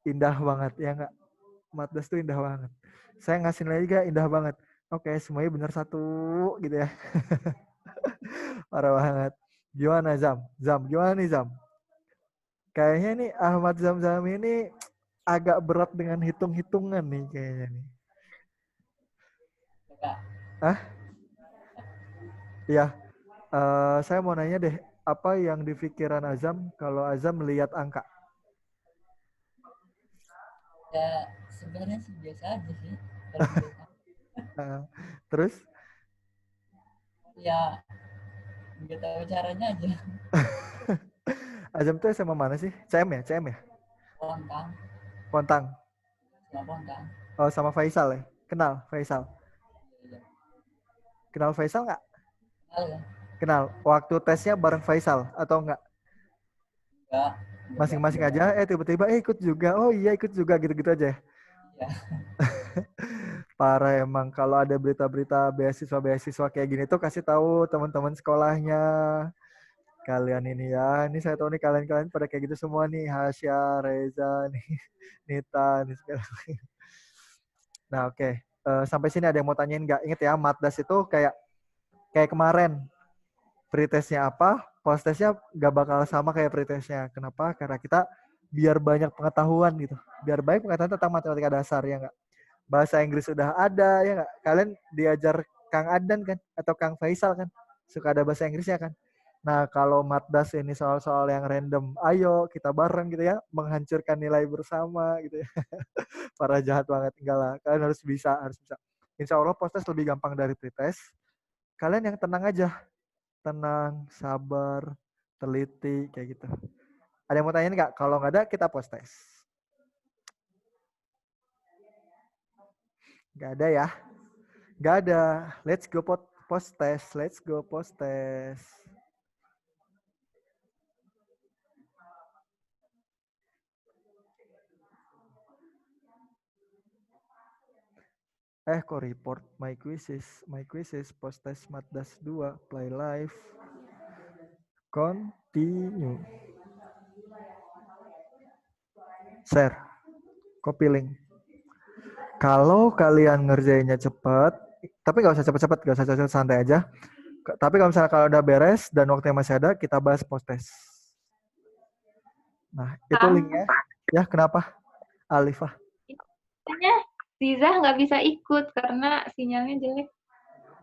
indah banget, ya nggak? Matdas tuh indah banget. Saya ngasih nilai juga indah banget. Oke, semuanya benar 1 gitu ya. Parah banget. Gimana Zam? Zam, gimana nih Zam? Kayaknya nih Ahmad Zam ini agak berat dengan hitung-hitungan nih kayaknya nih. Hah? Iya. Saya mau nanya deh, apa yang di pikiran Azam kalau Azam melihat angka? Ya sebenarnya sih biasa aja sih. Terus? Ya nggak tahu caranya aja. Azam tuh SMA mana sih? CM ya? CM ya? Pontang, Pontang. sama pontang. Oh, sama Faisal ya? Kenal Faisal? Iya. Kenal Faisal nggak? Kenal ya? Kenal. Waktu tesnya bareng Faisal atau enggak? Enggak. Masing-masing aja, tiba-tiba ikut juga. Oh iya ikut juga gitu-gitu aja. Ya. Parah emang kalau ada berita-berita beasiswa-beasiswa kayak gini tuh kasih tahu teman-teman sekolahnya. Kalian ini ya, ini saya tahu nih kalian-kalian pada kayak gitu semua nih, Hasya, Reza, nih, Nita, nih segala. Nah, oke. Sampai sini ada yang mau tanyain nggak? Ingat ya, Matdas itu kayak kemarin. Pretestnya apa? Postesnya nggak bakal sama kayak pretestnya. Kenapa? Karena kita biar banyak pengetahuan gitu. Biar banyak pengetahuan tentang matematika dasar ya nggak? Bahasa Inggris sudah ada ya nggak? Kalian diajar Kang Adan kan? Atau Kang Faisal kan? Suka ada bahasa Inggrisnya kan? Nah, kalau Matdas ini soal-soal yang random, ayo kita bareng gitu ya, menghancurkan nilai bersama gitu ya. Para jahat banget, enggak lah. Kalian harus bisa, harus bisa. Insya Allah postes lebih gampang dari pretest. Kalian yang tenang aja, tenang, sabar, teliti, kayak gitu. Ada yang mau tanyain nggak? Kalau nggak ada, kita postes. Nggak ada ya? Nggak ada. Let's go postes. Let's go postes. Kok report my quizzes postes matdas 2 play live continue share copy link. Kalau kalian ngerjainnya cepet, tapi nggak usah cepet-cepet, nggak usah cepet, santai aja. Tapi kalau misalnya kalau udah beres dan waktunya masih ada, kita bahas postes. Nah, itu linknya. Ya, kenapa? Alifah. Katanya Ziza nggak bisa ikut karena sinyalnya jelek.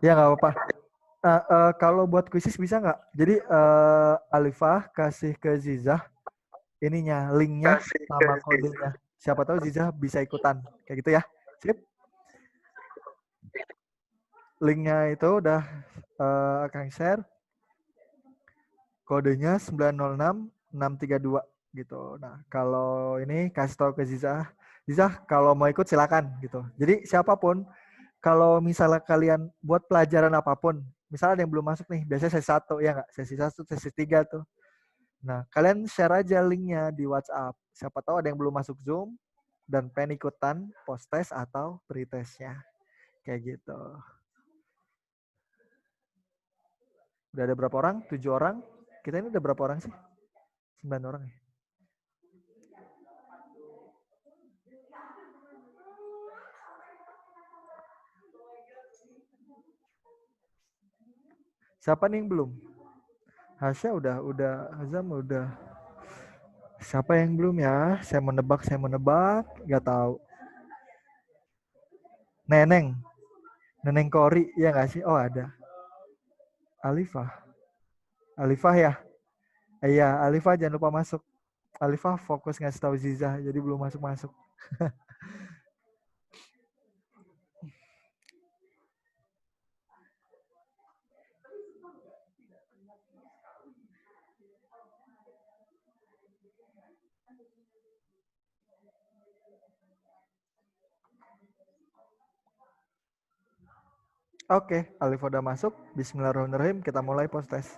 Ya, nggak apa-apa. Kalau buat kuisis bisa nggak? Jadi Alifah kasih ke Zizah ininya, linknya sama kodenya. Siapa tahu Zizah bisa ikutan. Kayak gitu ya. Sip. Linknya itu udah akan share. Kodenya 906632 gitu. Nah, kalau ini kasih tahu ke Zizah. Zizah kalau mau ikut silakan gitu. Jadi siapapun kalau misalnya kalian buat pelajaran apapun, misalnya ada yang belum masuk nih, biasanya sesi 1 ya nggak? Sesi 1, sesi 3 tuh. Nah, kalian share aja linknya di WhatsApp. Siapa tahu ada yang belum masuk Zoom dan pengen ikutan post-test atau pre-testnya. Kayak gitu. Udah ada berapa orang? 7 orang. Kita ini udah berapa orang sih? 9 orang ya. Siapa nih yang belum? Hasya udah, Hazam udah. Siapa yang belum ya? Saya menebak, nggak tahu. Neneng Kori, ya nggak sih? Oh ada. Alifah ya? Iya, Alifah jangan lupa masuk. Alifah fokus ngasih tahu Ziza, jadi belum masuk. Oke, Alifah udah masuk. Bismillahirrahmanirrahim, kita mulai post test.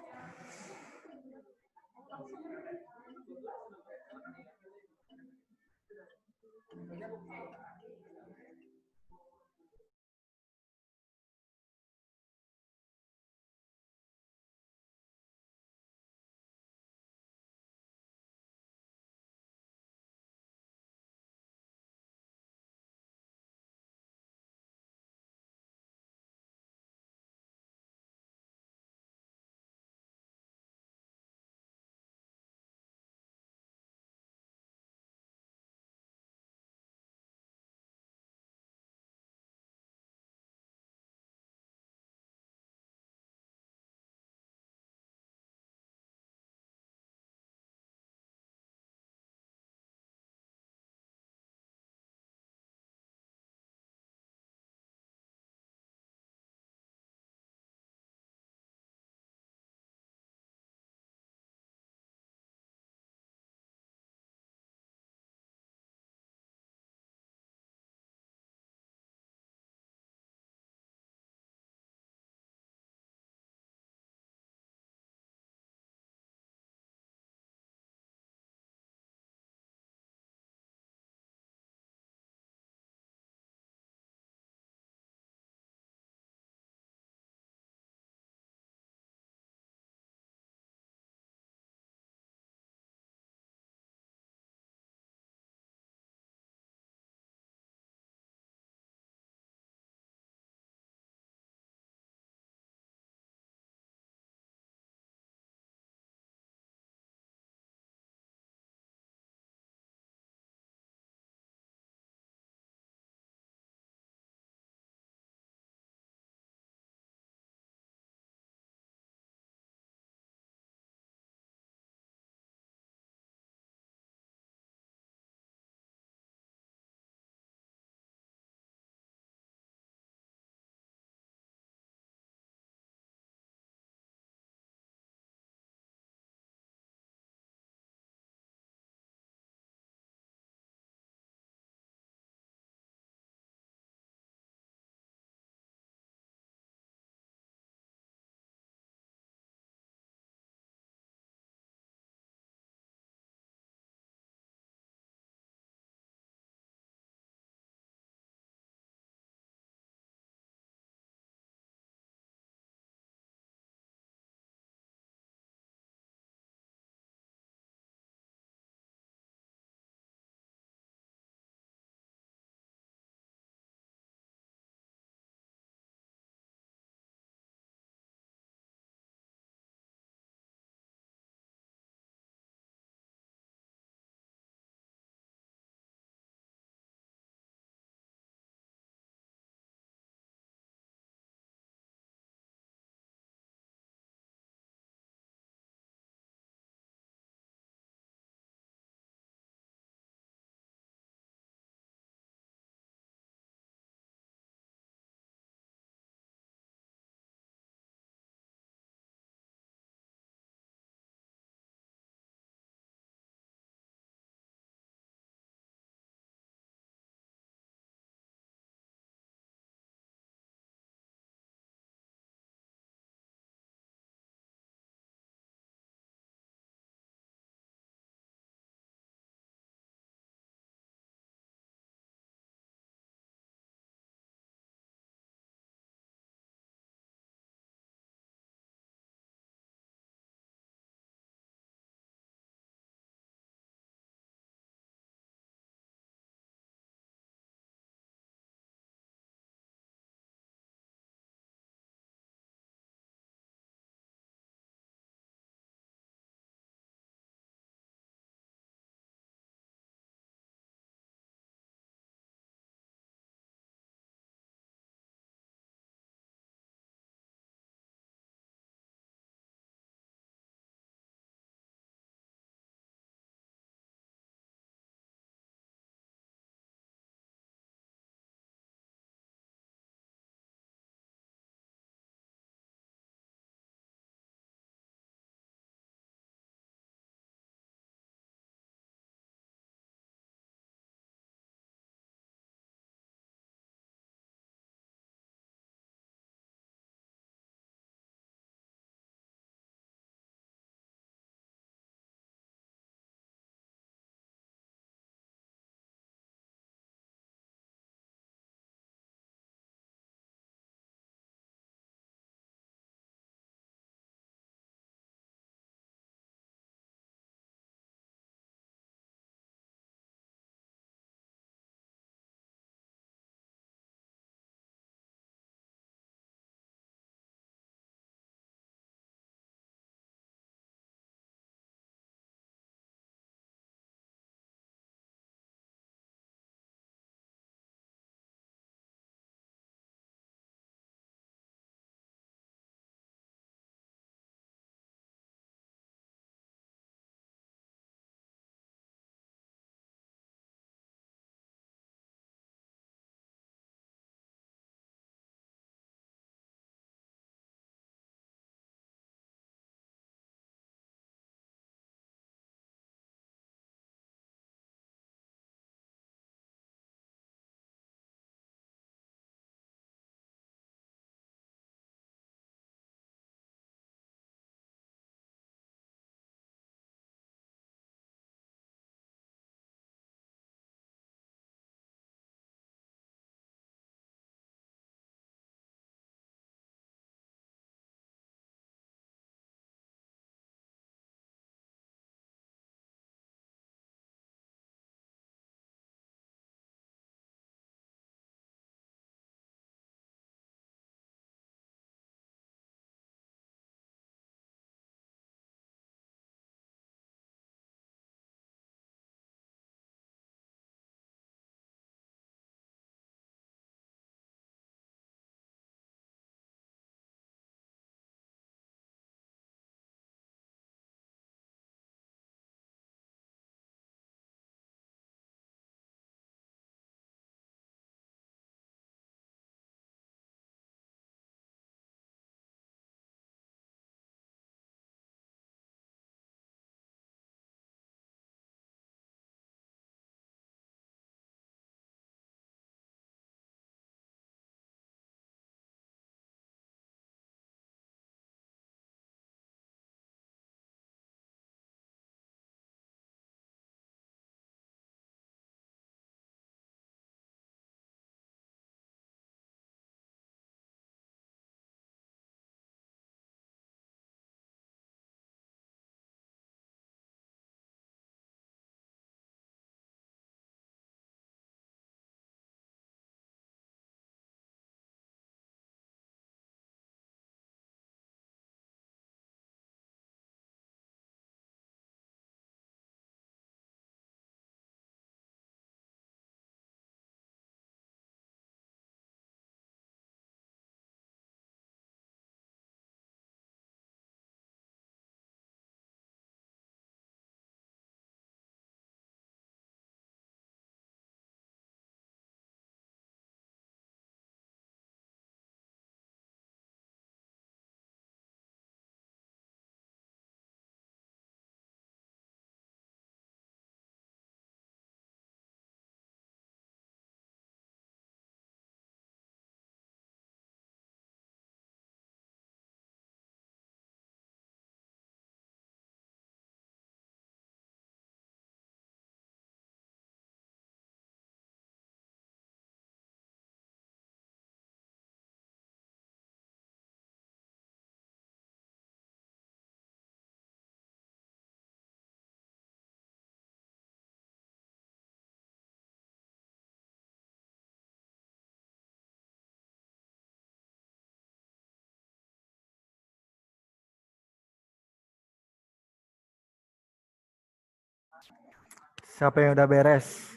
Siapa yang udah beres?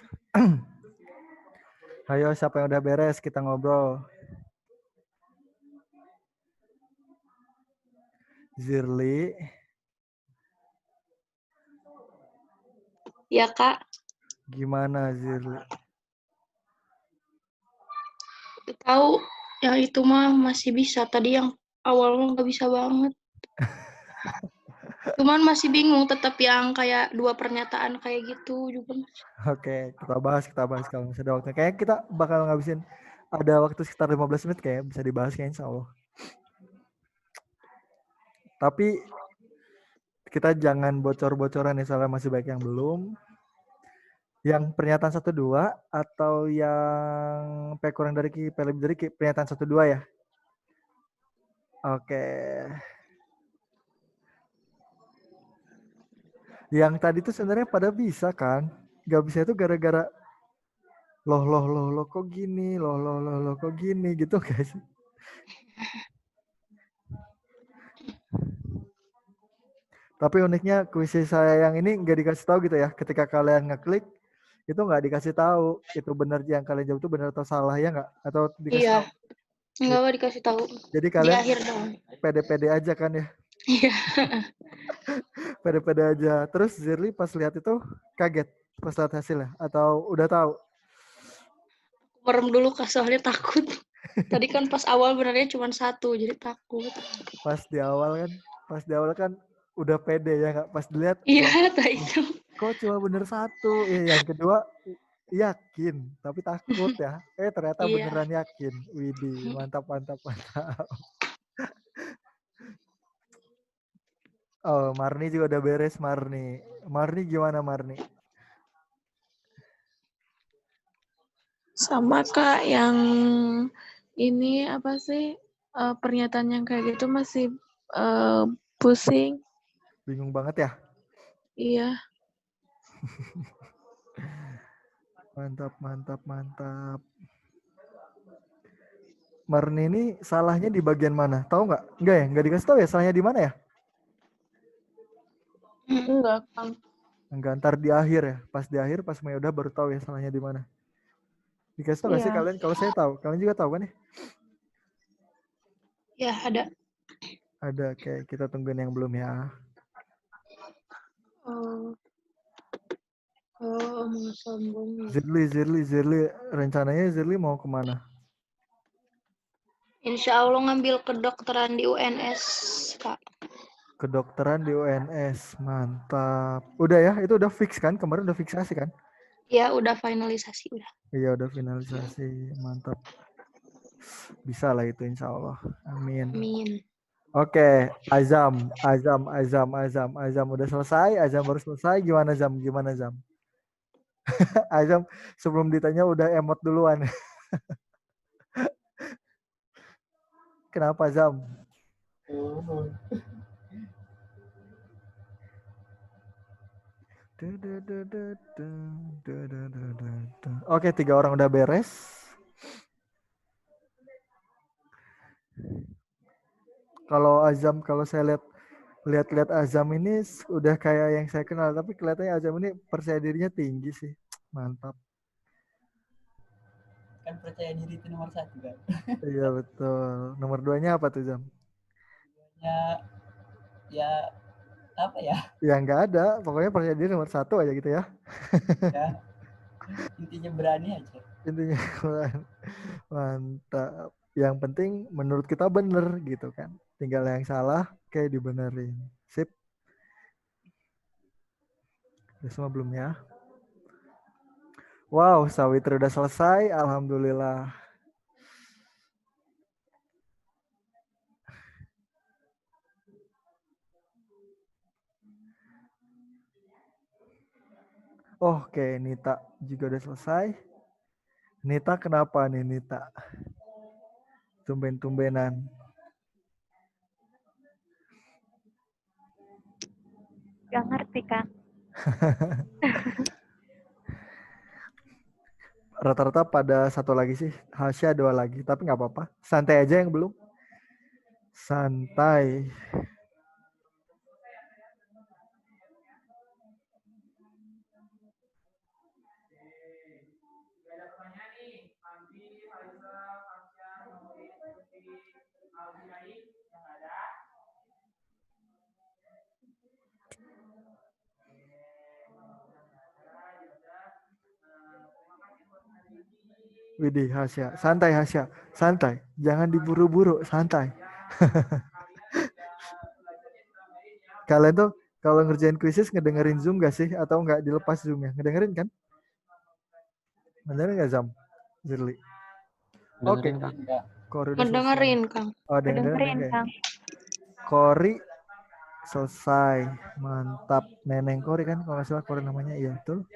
Ayo, siapa yang udah beres? Kita ngobrol. Zirli, Ya, Kak. gimana Zirli? Tahu yang itu mah masih bisa. Tadi yang awal mah nggak bisa banget. Cuman masih bingung tetap yang kayak dua pernyataan kayak gitu juga. Oke, kita bahas kalau misalnya ada waktu. Kayaknya kita bakal ngabisin ada waktu sekitar 15 menit kayak bisa dibahas kayaknya insya Allah. Tapi kita jangan bocor-bocoran nih soalnya masih banyak yang belum. Yang pernyataan 1-2 atau yang P kurang dari Q, P lebih dari Q, pernyataan 1-2 ya. Oke. Yang tadi tuh sebenarnya pada bisa kan? Gak bisa itu gara-gara loh kok gini, loh kok gini gitu guys. Tapi uniknya kuis saya yang ini nggak dikasih tahu gitu ya. Ketika kalian ngeklik itu nggak dikasih tahu itu benar yang kalian jawab itu benar atau salah ya nggak? Atau dikasih Iya, tahu? nggak apa dikasih tahu. Jadi Di kalian akhir dong. pede-pede aja kan ya? Iya. Pede-pede aja. Terus Zirli pas lihat itu kaget pas lihat hasilnya atau udah tahu? Merem dulu Kak, soalnya takut. Tadi kan pas awal benernya cuma satu, jadi takut. Pas di awal kan udah pede ya nggak? Pas dilihat Iya, loh, tak itu. kok cuma bener satu? Yang kedua yakin tapi takut ya. Ternyata Iya. beneran yakin. Widih, mantap. Oh, Marni juga udah beres Marni. Marni gimana Marni? Sama Kak, yang ini apa sih pernyataan yang kayak gitu masih pusing. Bingung banget ya? Iya, Mantap. Marni ini salahnya di bagian mana? Tahu nggak? Nggak ya? Nggak dikasih tahu ya salahnya di mana ya? enggak Kang. Enggak, ntar di akhir ya. Pas di akhir, pas Maya udah baru tahu ya salahnya di mana. Dikasih tahu nggak sih Iya, kalian? Kalau saya tahu, kalian juga tahu kan ya? Ya, ada. Ada, kayak kita tungguin yang belum ya. Mau sombong. Zirli. Rencananya Zirli mau kemana? Insya Allah ngambil kedokteran di UNS, Kak. Kedokteran di UNS. Mantap. Udah ya? Itu udah fix kan? Kemarin udah fiksasi kan? Ya, udah finalisasi udah. Iya, udah finalisasi. Mantap. Bisa lah itu insya Allah. Amin. Amin. Oke, Azam. Udah selesai. Azam baru selesai. Gimana Zam? Azam sebelum ditanya udah emot duluan. Kenapa Zam? Oke, 3 orang udah beres. Kalau saya lihat Azam ini udah kayak yang saya kenal, tapi kelihatannya Azam ini percaya dirinya tinggi sih. Mantap. Kan percaya diri itu nomor 1 kan. Iya betul. Nomor 2-nya apa tuh Zam? Ya apa ya? Ya nggak ada. Pokoknya percaya diri nomor 1 aja gitu ya. Ya. Intinya berani aja. Intinya mantap. Yang penting menurut kita bener gitu kan. Tinggal yang salah kayak dibenerin. Sip. Udah semua belum ya? Wow, Sawitri udah selesai. Alhamdulillah. Oke, Nita juga udah selesai. Nita kenapa nih Nita? Tumben-tumbenan. Gak ngerti, Kak. Rata-rata pada 1 lagi sih. Hasya 2 lagi. Tapi nggak apa-apa. Santai aja yang belum. Santai. Widih, Hasya. Santai, Hasya. Santai. Jangan diburu-buru. Santai. Kalian tuh kalau ngerjain kuisis ngedengerin Zoom gak sih? Atau nggak dilepas Zoom-nya? Ngedengerin kan? Ngedengerin nggak, Zam? Zirli. Oke. Dengerin, Kang. Enggak. Kori udah selesai. Ngedengerin, Kang. Oh, dengerin. Kedengerin, Oke. Kang. Kori selesai. Mantap. Neneng Kori kan? Kalau nggak salah Kori namanya. Iya, betul.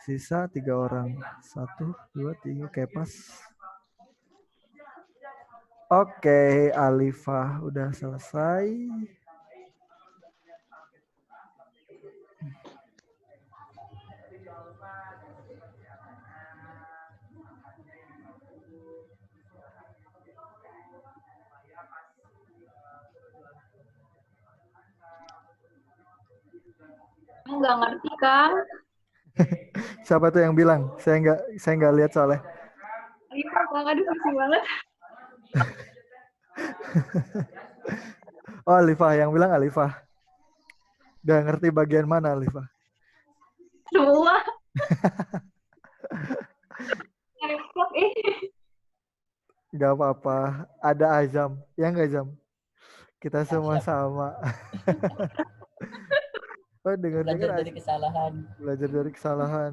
Sisa 3 orang. 1, 2, 3. Oke, pas. Oke, Alifah udah selesai. Nggak ngerti, Kang. Siapa tuh yang bilang? Saya nggak lihat soalnya. Iya, Kang. Aduh, pusing banget. Oh, Alifah yang bilang Alifah. Gak ngerti bagian mana Alifah. Semua. Repot, Gak apa-apa. Ada Azam. Ya nggak Azam? Kita semua Siap. sama. Oh, dengar-dengar Belajar dari kesalahan. belajar dari kesalahan.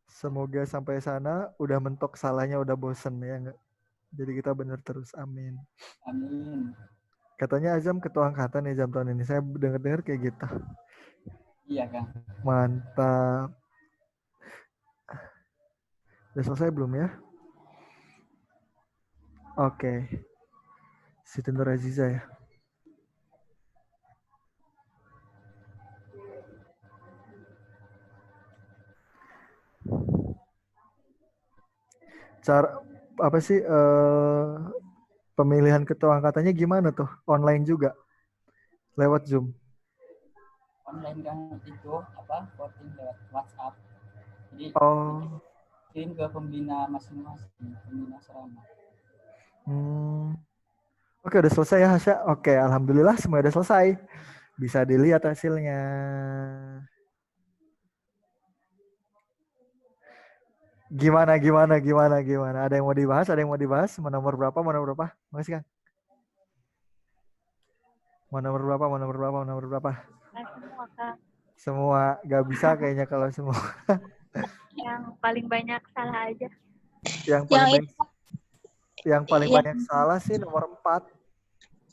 Semoga sampai sana udah mentok salahnya udah bosen ya nggak? Jadi kita bener terus. Amin. Amin. Katanya Azam ketua angkatan ya Azam tahun ini. Saya dengar-dengar kayak gitu. Iya, Kang. Mantap. Udah selesai belum ya? Oke. Siti Nur Aziza ya. Cara apa sih pemilihan ketua angkatannya gimana tuh? Online juga? Lewat Zoom? Online, Kang, itu voting lewat WhatsApp. Jadi Oh. kirim ke pembina masing-masing, pembina asrama. Oke, udah selesai ya Hasya. Oke, alhamdulillah semua udah selesai. Bisa dilihat hasilnya. Gimana? Ada yang mau dibahas? Mau nomor berapa? Makasih, Kang. Mau nomor berapa? Semua, Kang. Semua. Gak bisa kayaknya kalau semua. Yang paling banyak salah aja. Yang paling Yang- banyak salah sih nomor 4.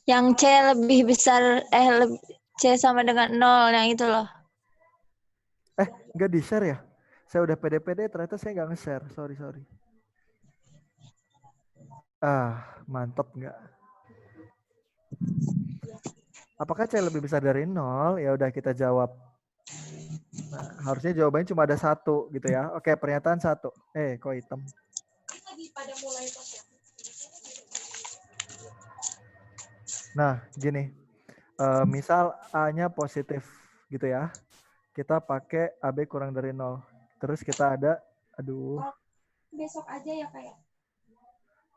Yang C lebih besar, C sama dengan 0, yang itu loh. Nggak di-share ya? Saya udah pede-pede, ternyata saya nggak nge-share. Sorry. Mantep nggak? Apakah C lebih besar dari 0? Ya udah kita jawab. Nah, harusnya jawabannya cuma ada 1 gitu ya. Oke, pernyataan 1. Kok hitam? Nah, gini. Misal A-nya positif gitu ya. Kita pakai AB kurang dari 0. Terus kita ada, Besok aja ya kayak.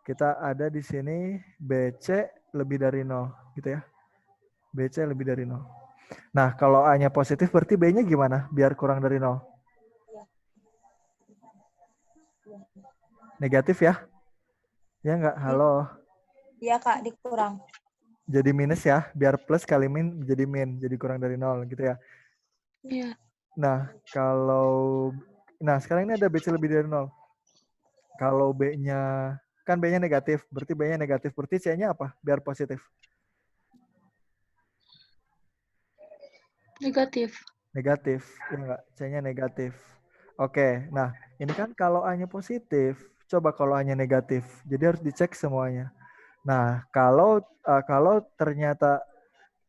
kita ada di sini BC lebih dari 0 gitu ya. BC lebih dari 0. Nah, kalau A-nya positif berarti B-nya gimana? Biar kurang dari 0. Negatif ya? Ya nggak? Halo. Iya Kak, dikurang. Jadi minus ya. Biar plus kali min jadi min. Jadi kurang dari 0 gitu ya. Iya. Nah, sekarang ini ada BC lebih dari 0. Kalau B-nya, kan B-nya negatif. Berarti B-nya negatif. Berarti C-nya apa? Biar positif. Negatif. Negatif. Ya enggak? C-nya negatif. Oke. Nah, ini kan kalau A-nya positif. Coba kalau A-nya negatif. Jadi harus dicek semuanya. Nah, kalau ternyata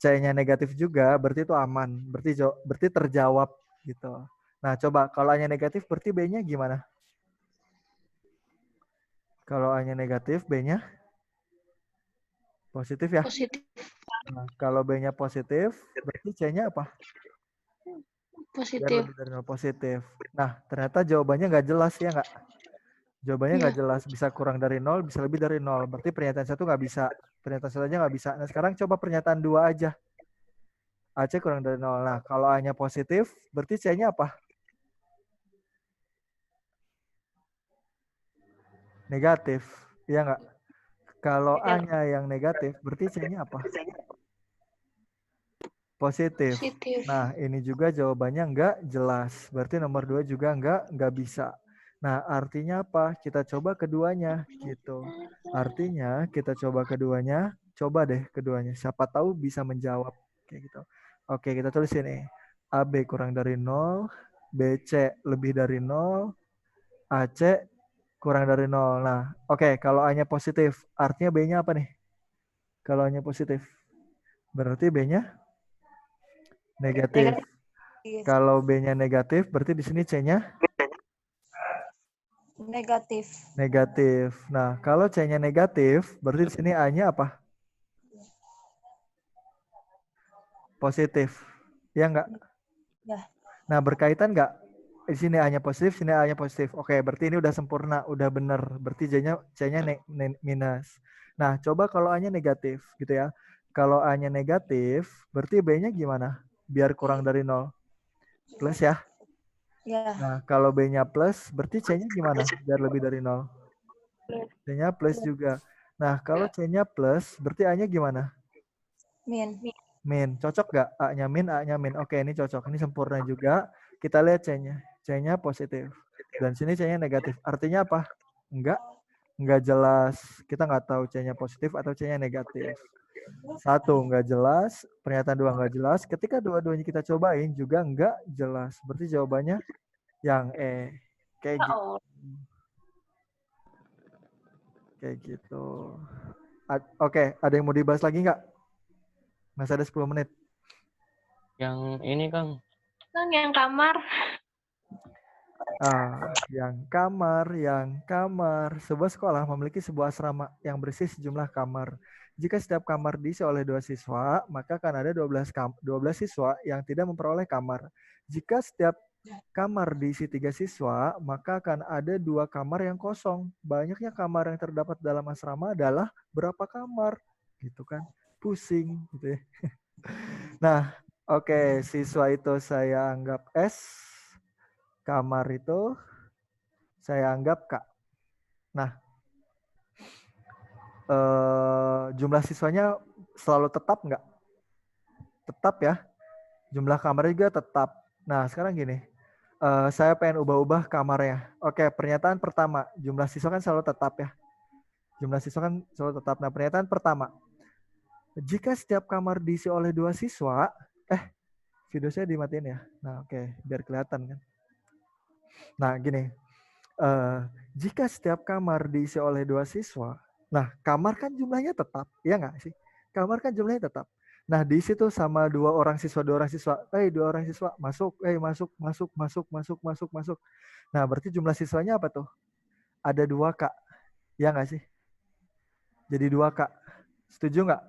C-nya negatif juga, berarti itu aman. Berarti terjawab gitu. Nah, coba kalau A-nya negatif, berarti B-nya gimana? Kalau A-nya negatif, B-nya positif ya? Positif. Nah, kalau B-nya positif, berarti C-nya apa? Biar Positif. lebih dari 0 positif. Nah, ternyata jawabannya nggak jelas ya nggak? Jawabannya nggak jelas. Bisa kurang dari 0, bisa lebih dari 0. Berarti pernyataan 1 nggak bisa. Pernyataan 1 aja nggak bisa. Nah, sekarang coba pernyataan 2 aja. AC kurang dari 0. Nah, kalau A-nya positif, berarti C-nya apa? Negatif. Iya nggak? Kalau Iya. A-nya yang negatif, berarti C-nya apa? Positif. Positif. Nah, ini juga jawabannya nggak jelas. Berarti nomor 2 juga nggak bisa. Nah, artinya apa? Kita coba keduanya, gitu. Artinya, kita coba keduanya. Coba deh keduanya. Siapa tahu bisa menjawab. Kayak gitu. Oke, kita tulis ini. AB kurang dari 0. BC lebih dari 0. AC kurang dari 0. Nah, oke. Kalau A-nya positif, artinya B-nya apa nih? Kalau A-nya positif. Berarti B-nya negatif. Kalau B-nya negatif, berarti di sini C-nya Negatif. negatif. Nah, kalau C-nya negatif, berarti di sini A-nya apa? Positif. Ya enggak? Ya. Nah, berkaitan enggak? Di sini A-nya positif, sini A-nya positif. Oke, berarti ini udah sempurna, udah bener. Berarti C-nya minus. Nah, coba kalau A-nya negatif, gitu ya. Kalau A-nya negatif, berarti B-nya gimana? Biar kurang dari 0. Plus ya. Ya. Nah, kalau B-nya plus, berarti C-nya gimana? Biar lebih dari 0. C-nya plus juga. Nah, kalau C-nya plus, berarti A-nya gimana? Min. Min. Cocok nggak? A-nya min, A-nya min. Oke, ini cocok. Ini sempurna juga. Kita lihat C-nya. C-nya positif. Dan sini C-nya negatif. Artinya apa? Enggak jelas. Kita nggak tahu C-nya positif atau C-nya negatif. 1, nggak jelas. Pernyataan 2, nggak jelas. Ketika dua-duanya kita cobain juga nggak jelas. Berarti jawabannya yang E. Kayak gitu. Kayak gitu. Oke, ada yang mau dibahas lagi nggak? Masih ada 10 menit. Yang ini Kang, Kan yang kamar. Yang kamar. Sebuah sekolah memiliki sebuah asrama yang berisi sejumlah kamar. Jika setiap kamar diisi oleh 2 siswa, maka akan ada 12 siswa yang tidak memperoleh kamar. Jika setiap kamar diisi 3 siswa, maka akan ada 2 kamar yang kosong. Banyaknya kamar yang terdapat dalam asrama adalah berapa kamar? Gitu kan. Pusing gitu ya. Nah, oke, siswa itu saya anggap S. Kamar itu saya anggap K. Nah, jumlah siswanya selalu tetap nggak? Tetap ya. Jumlah kamar juga tetap. Nah, sekarang gini. Saya pengen ubah-ubah kamarnya. Oke, pernyataan pertama. Jumlah siswa kan selalu tetap ya. Jumlah siswa kan selalu tetap. Nah, pernyataan pertama. Jika setiap kamar diisi oleh 2 siswa, video saya dimatiin ya. Nah, oke, biar kelihatan kan. Nah, gini. Jika setiap kamar diisi oleh 2 siswa, nah kamar kan jumlahnya tetap, ya nggak sih? Kamar kan jumlahnya tetap. Nah di situ sama 2 orang siswa, 2 orang siswa, 2 orang siswa masuk, masuk. Nah berarti jumlah siswanya apa tuh? Ada 2 Kak, ya nggak sih? Jadi 2 Kak, setuju nggak?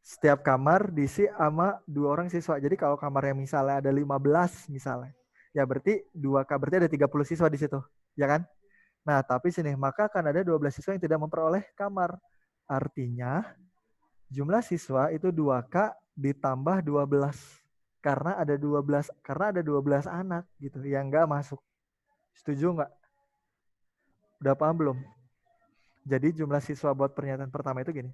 Setiap kamar diisi sama 2 orang siswa. Jadi kalau kamarnya misalnya ada 15 misalnya, ya berarti 2 Kak, berarti ada 30 siswa di situ. Ya kan? Nah, tapi sini, maka akan ada 12 siswa yang tidak memperoleh kamar. Artinya, jumlah siswa itu 2K ditambah 12. Karena ada 12 anak gitu yang nggak masuk. Setuju nggak? Udah paham belum? Jadi jumlah siswa buat pernyataan pertama itu gini.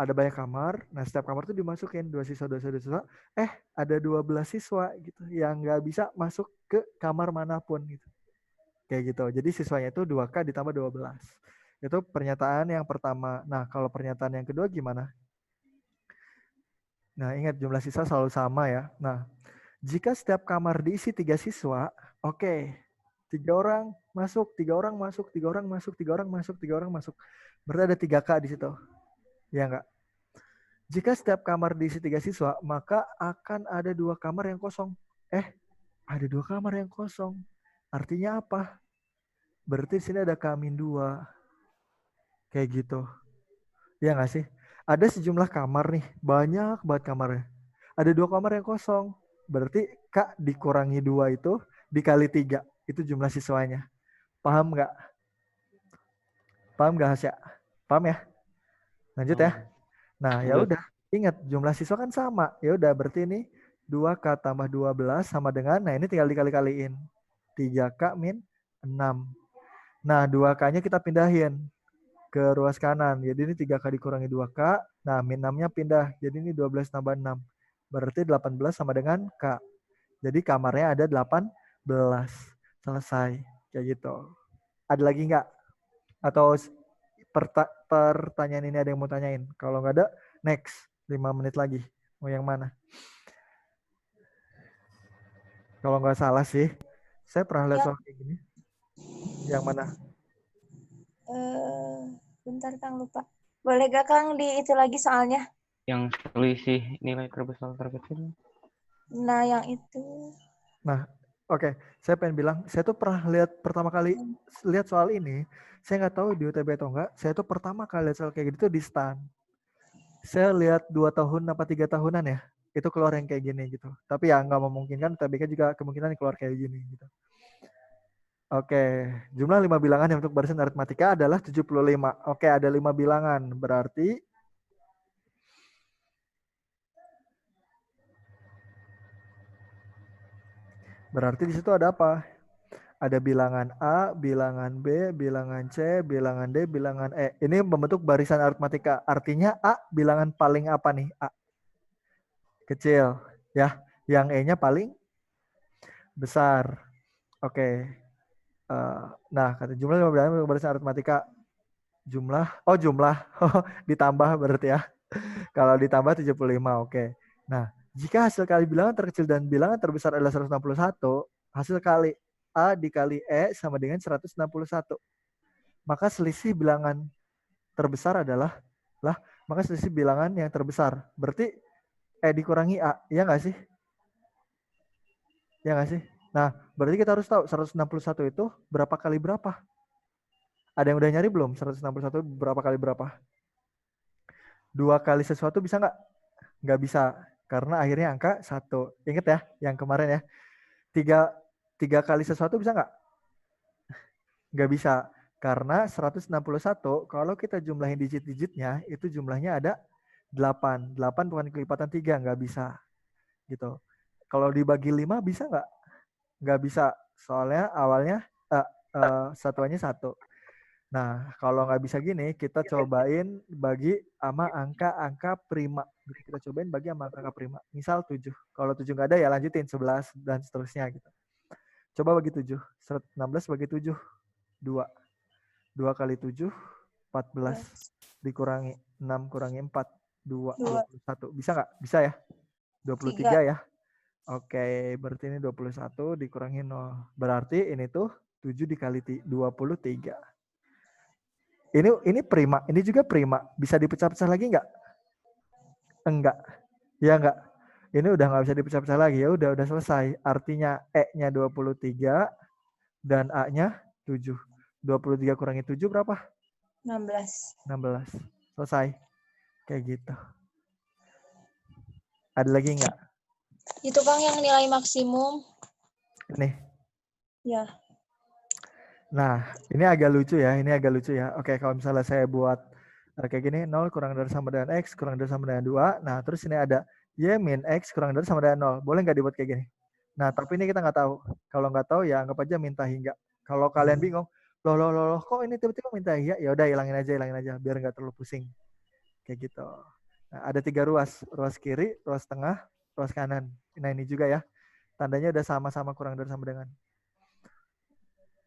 Ada banyak kamar, nah setiap kamar itu dimasukin 2 siswa. Ada 12 siswa gitu yang nggak bisa masuk ke kamar manapun gitu. Kayak gitu. Jadi siswanya itu 2K ditambah 12. Itu pernyataan yang pertama. Nah, kalau pernyataan yang kedua gimana? Nah, ingat jumlah siswa selalu sama ya. Nah, jika setiap kamar diisi 3 siswa, oke. 3 orang masuk, 3 orang masuk, 3 orang masuk, 3 orang masuk, 3 orang masuk. Berarti ada 3K di situ. Ya enggak? Jika setiap kamar diisi 3 siswa, maka akan ada 2 kamar yang kosong. Ada 2 kamar yang kosong. Artinya apa? Berarti di sini ada K-2. Kayak gitu. Ya nggak sih? Ada sejumlah kamar nih. Banyak banget kamarnya. Ada 2 kamar yang kosong. Berarti K dikurangi 2 itu dikali 3. Itu jumlah siswanya. Paham nggak? Paham nggak, Hasya? Paham ya? Lanjut ya. Nah, ya udah. Ingat, jumlah siswa kan sama. Ya udah, berarti ini 2K tambah 12 sama dengan, nah ini tinggal dikali-kaliin. 3K min 6. Nah, 2K-nya kita pindahin ke ruas kanan. Jadi ini 3K dikurangi 2K. Nah, min 6-nya pindah. Jadi ini 12 tambah 6. Berarti 18 sama dengan K. Jadi kamarnya ada 18. Selesai. Kayak gitu. Ada lagi nggak? Atau pertanyaan ini ada yang mau tanyain? Kalau nggak ada, next. 5 menit lagi. Mau yang mana? Kalau nggak salah sih, saya pernah lihat soal kayak gini. Yang mana? Bentar Kang, lupa. Boleh gak Kang di itu lagi soalnya? Yang selisih nilai terbesar terkecil. Nah, yang itu. Nah, oke. Saya pengen bilang, saya tuh pernah lihat pertama kali lihat soal ini, saya nggak tahu di UTB atau enggak, saya tuh pertama kali lihat soal kayak gitu di STAN. Saya lihat 2 tahun apa 3 tahunan ya, itu keluar yang kayak gini gitu. Tapi ya nggak memungkinkan, UTBK juga kemungkinan keluar kayak gini gitu. Oke, jumlah 5 bilangan yang untuk barisan aritmatika adalah 75. Oke, ada 5 bilangan. Berarti di situ ada apa? Ada bilangan A, bilangan B, bilangan C, bilangan D, bilangan E. Ini membentuk barisan aritmatika. Artinya A bilangan paling apa nih? A. Kecil. Ya, yang E-nya paling besar. Oke. Nah, kata jumlah 5 bilangan membentuk barisan aritmatika. Jumlah ditambah berarti ya. Kalau ditambah 75, oke. Nah, jika hasil kali bilangan terkecil dan bilangan terbesar adalah 161, hasil kali A dikali E sama dengan 161. Maka selisih bilangan terbesar adalah maka selisih bilangan yang terbesar. Berarti E dikurangi A, iya nggak sih? Iya nggak sih? Nah, berarti kita harus tahu 161 itu berapa kali berapa? Ada yang udah nyari belum? 161 berapa kali berapa? 2 kali sesuatu bisa nggak? Nggak bisa. Karena akhirnya angka 1. Ingat ya, yang kemarin ya. 3 kali sesuatu bisa nggak? Nggak bisa. Karena 161, kalau kita jumlahin digit-digitnya, itu jumlahnya ada 8. 8 bukan kelipatan 3, nggak bisa. Gitu. Kalau dibagi 5 bisa nggak? Nggak bisa. Soalnya awalnya satuannya 1. Nah, kalau nggak bisa gini, kita cobain bagi sama angka-angka prima. Kita cobain bagi sama angka prima. Misal 7. Kalau 7 nggak ada ya lanjutin 11 dan seterusnya gitu. Coba bagi 7. 16 bagi 7. 2. 2 kali 7, 14. Dikurangi 6 kurangi 4. 2, 21. Bisa nggak? Bisa ya? 23 ya? Oke, berarti ini 21 dikurangi 0. Berarti ini tuh 7 dikali 23. Ini prima, ini juga prima. Bisa dipecah-pecah lagi nggak? Enggak. Ya enggak. Ini udah nggak bisa dipecah-pecah lagi. Ya udah selesai. Artinya E-nya 23 dan A-nya 7. 23 kurangi 7 berapa? 16. 16. Selesai. Kayak gitu. Ada lagi nggak? Itu Kang yang nilai maksimum. Ini. Ya. Nah, ini agak lucu ya. Oke, kalau misalnya saya buat kayak gini, 0 kurang dari sama dengan X, kurang dari sama dengan 2. Nah, terus ini ada Y min X kurang dari sama dengan 0. Boleh nggak dibuat kayak gini? Nah, tapi ini kita nggak tahu. Kalau nggak tahu ya anggap aja minta hingga. Kalau kalian bingung, loh, kok ini tiba-tiba minta hingga? Ya udah hilangin aja, biar nggak terlalu pusing. Kayak gitu. Nah, ada 3 ruas. Ruas kiri, ruas tengah, ruas kanan. Nah, ini juga ya. Tandanya udah sama-sama kurang dari sama dengan.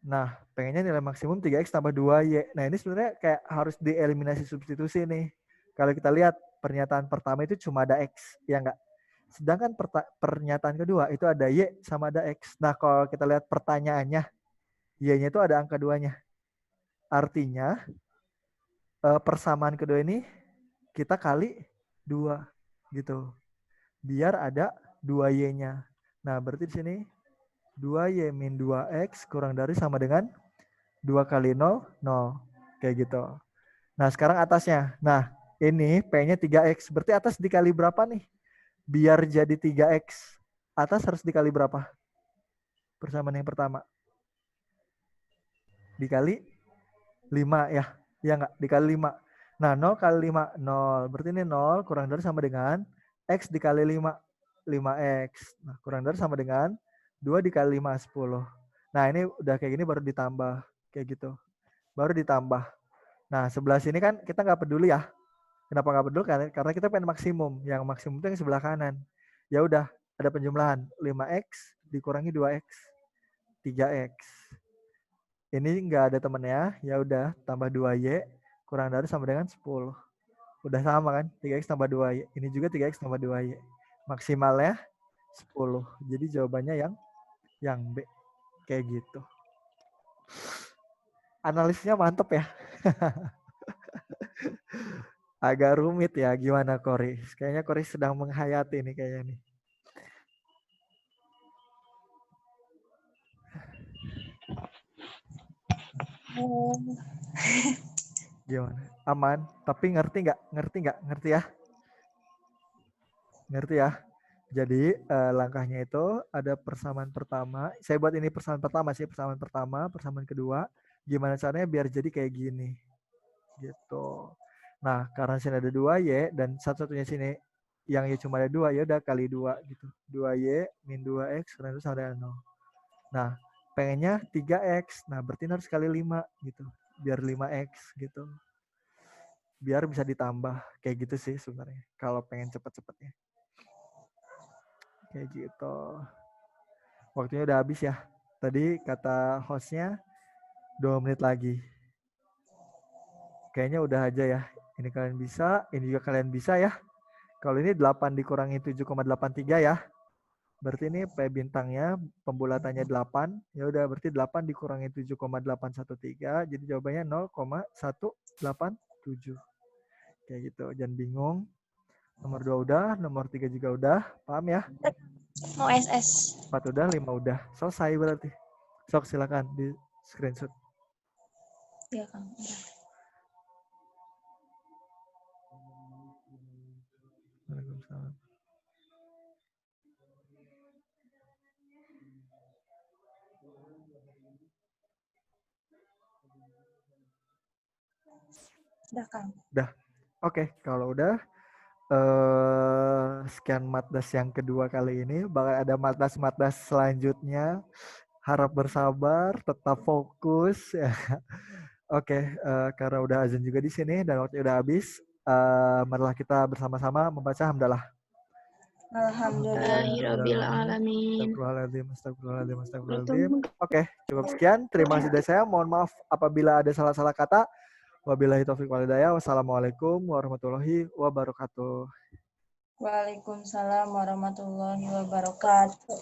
Nah, pengennya nilai maksimum 3X tambah 2Y. Nah, ini sebenarnya kayak harus dieliminasi substitusi nih. Kalau kita lihat, pernyataan pertama itu cuma ada X, ya enggak? Sedangkan pernyataan kedua itu ada Y sama ada X. Nah, kalau kita lihat pertanyaannya, Y-nya itu ada angka 2-nya. Artinya, persamaan kedua ini kita kali 2, gitu. Biar ada 2Y-nya. Nah, berarti di sini 2Y min 2X kurang dari sama dengan 2 kali 0, 0. Kayak gitu. Nah, sekarang atasnya. Nah, ini P-nya 3X. Berarti atas dikali berapa nih? Biar jadi 3X. Atas harus dikali berapa? Persamaan yang pertama. Dikali 5 ya. Ya enggak? Dikali 5. Nah, 0 kali 5, 0. Berarti ini 0 kurang dari sama dengan X dikali 5. 5X. Nah, kurang dari sama dengan 2 dikali 5, 10. Nah, ini udah kayak gini baru ditambah. Kayak gitu. baru ditambah. Nah, sebelah sini kan kita nggak peduli ya. Kenapa nggak peduli? Karena kita pengen maksimum. Yang maksimum itu yang sebelah kanan. Ya udah, ada penjumlahan 5x dikurangi 2x, 3x. Ini nggak ada temennya, ya udah tambah 2y kurang dari sama dengan 10. Udah sama kan? 3x tambah 2y. Ini juga 3x tambah 2y. Maksimalnya 10. Jadi jawabannya yang B. Kayak gitu. Analisnya mantep ya. Agak rumit ya. Gimana Koris? Kayaknya Koris sedang menghayati nih kayaknya nih. Gimana? Aman? Tapi ngerti nggak? Ngerti nggak? Ngerti ya? Ngerti ya? Jadi langkahnya itu ada persamaan pertama. Saya buat ini persamaan pertama sih. Persamaan pertama, persamaan kedua. Gimana caranya biar jadi kayak gini. Gitu. Nah, karena sini ada 2y dan satu-satunya sini yang y cuma ada 2, ya udah kali 2 gitu. 2y min 2x karena itu sama dengan 0. Nah, pengennya 3x. Nah, berarti harus kali 5 gitu. Biar 5x gitu. Biar bisa ditambah. Kayak gitu sih sebenarnya. Kalau pengen cepet-cepetnya. Kayak gitu. Waktunya udah habis ya. Tadi kata hostnya 2 menit lagi. Kayaknya udah aja ya. Ini kalian bisa, ini juga kalian bisa ya. Kalau ini 8 dikurangi 7,83 ya. Berarti ini P bintangnya pembulatannya 8. Ya udah berarti 8 dikurangi 7,813. Jadi jawabannya 0,187. Kayak gitu. Jangan bingung. Nomor 2 udah, nomor 3 juga udah. Paham ya? Mau SS. 4 udah, 5 udah. Selesai berarti. Sok silakan di screenshot. Ya, Kang. Udah. Waalaikumsalam. Udah, Kang. Udah. Oke, kalau udah sekian matdas yang kedua kali ini. Bakal ada matdas-matdas selanjutnya. Harap bersabar, tetap fokus ya. Oke, karena udah azan juga di sini dan waktu udah habis, marilah kita bersama-sama membaca hamdalah. Alhamdulillahirabbil alamin. Astagfirullahaladzim, astagfirullahaladzim, astagfirullahaladzim. Oke, cukup sekian. Terima kasih dari saya. Mohon maaf apabila ada salah-salah kata. Wabillahi taufiq wal hidayah. Wassalamualaikum warahmatullahi wabarakatuh. Waalaikumsalam warahmatullahi wabarakatuh.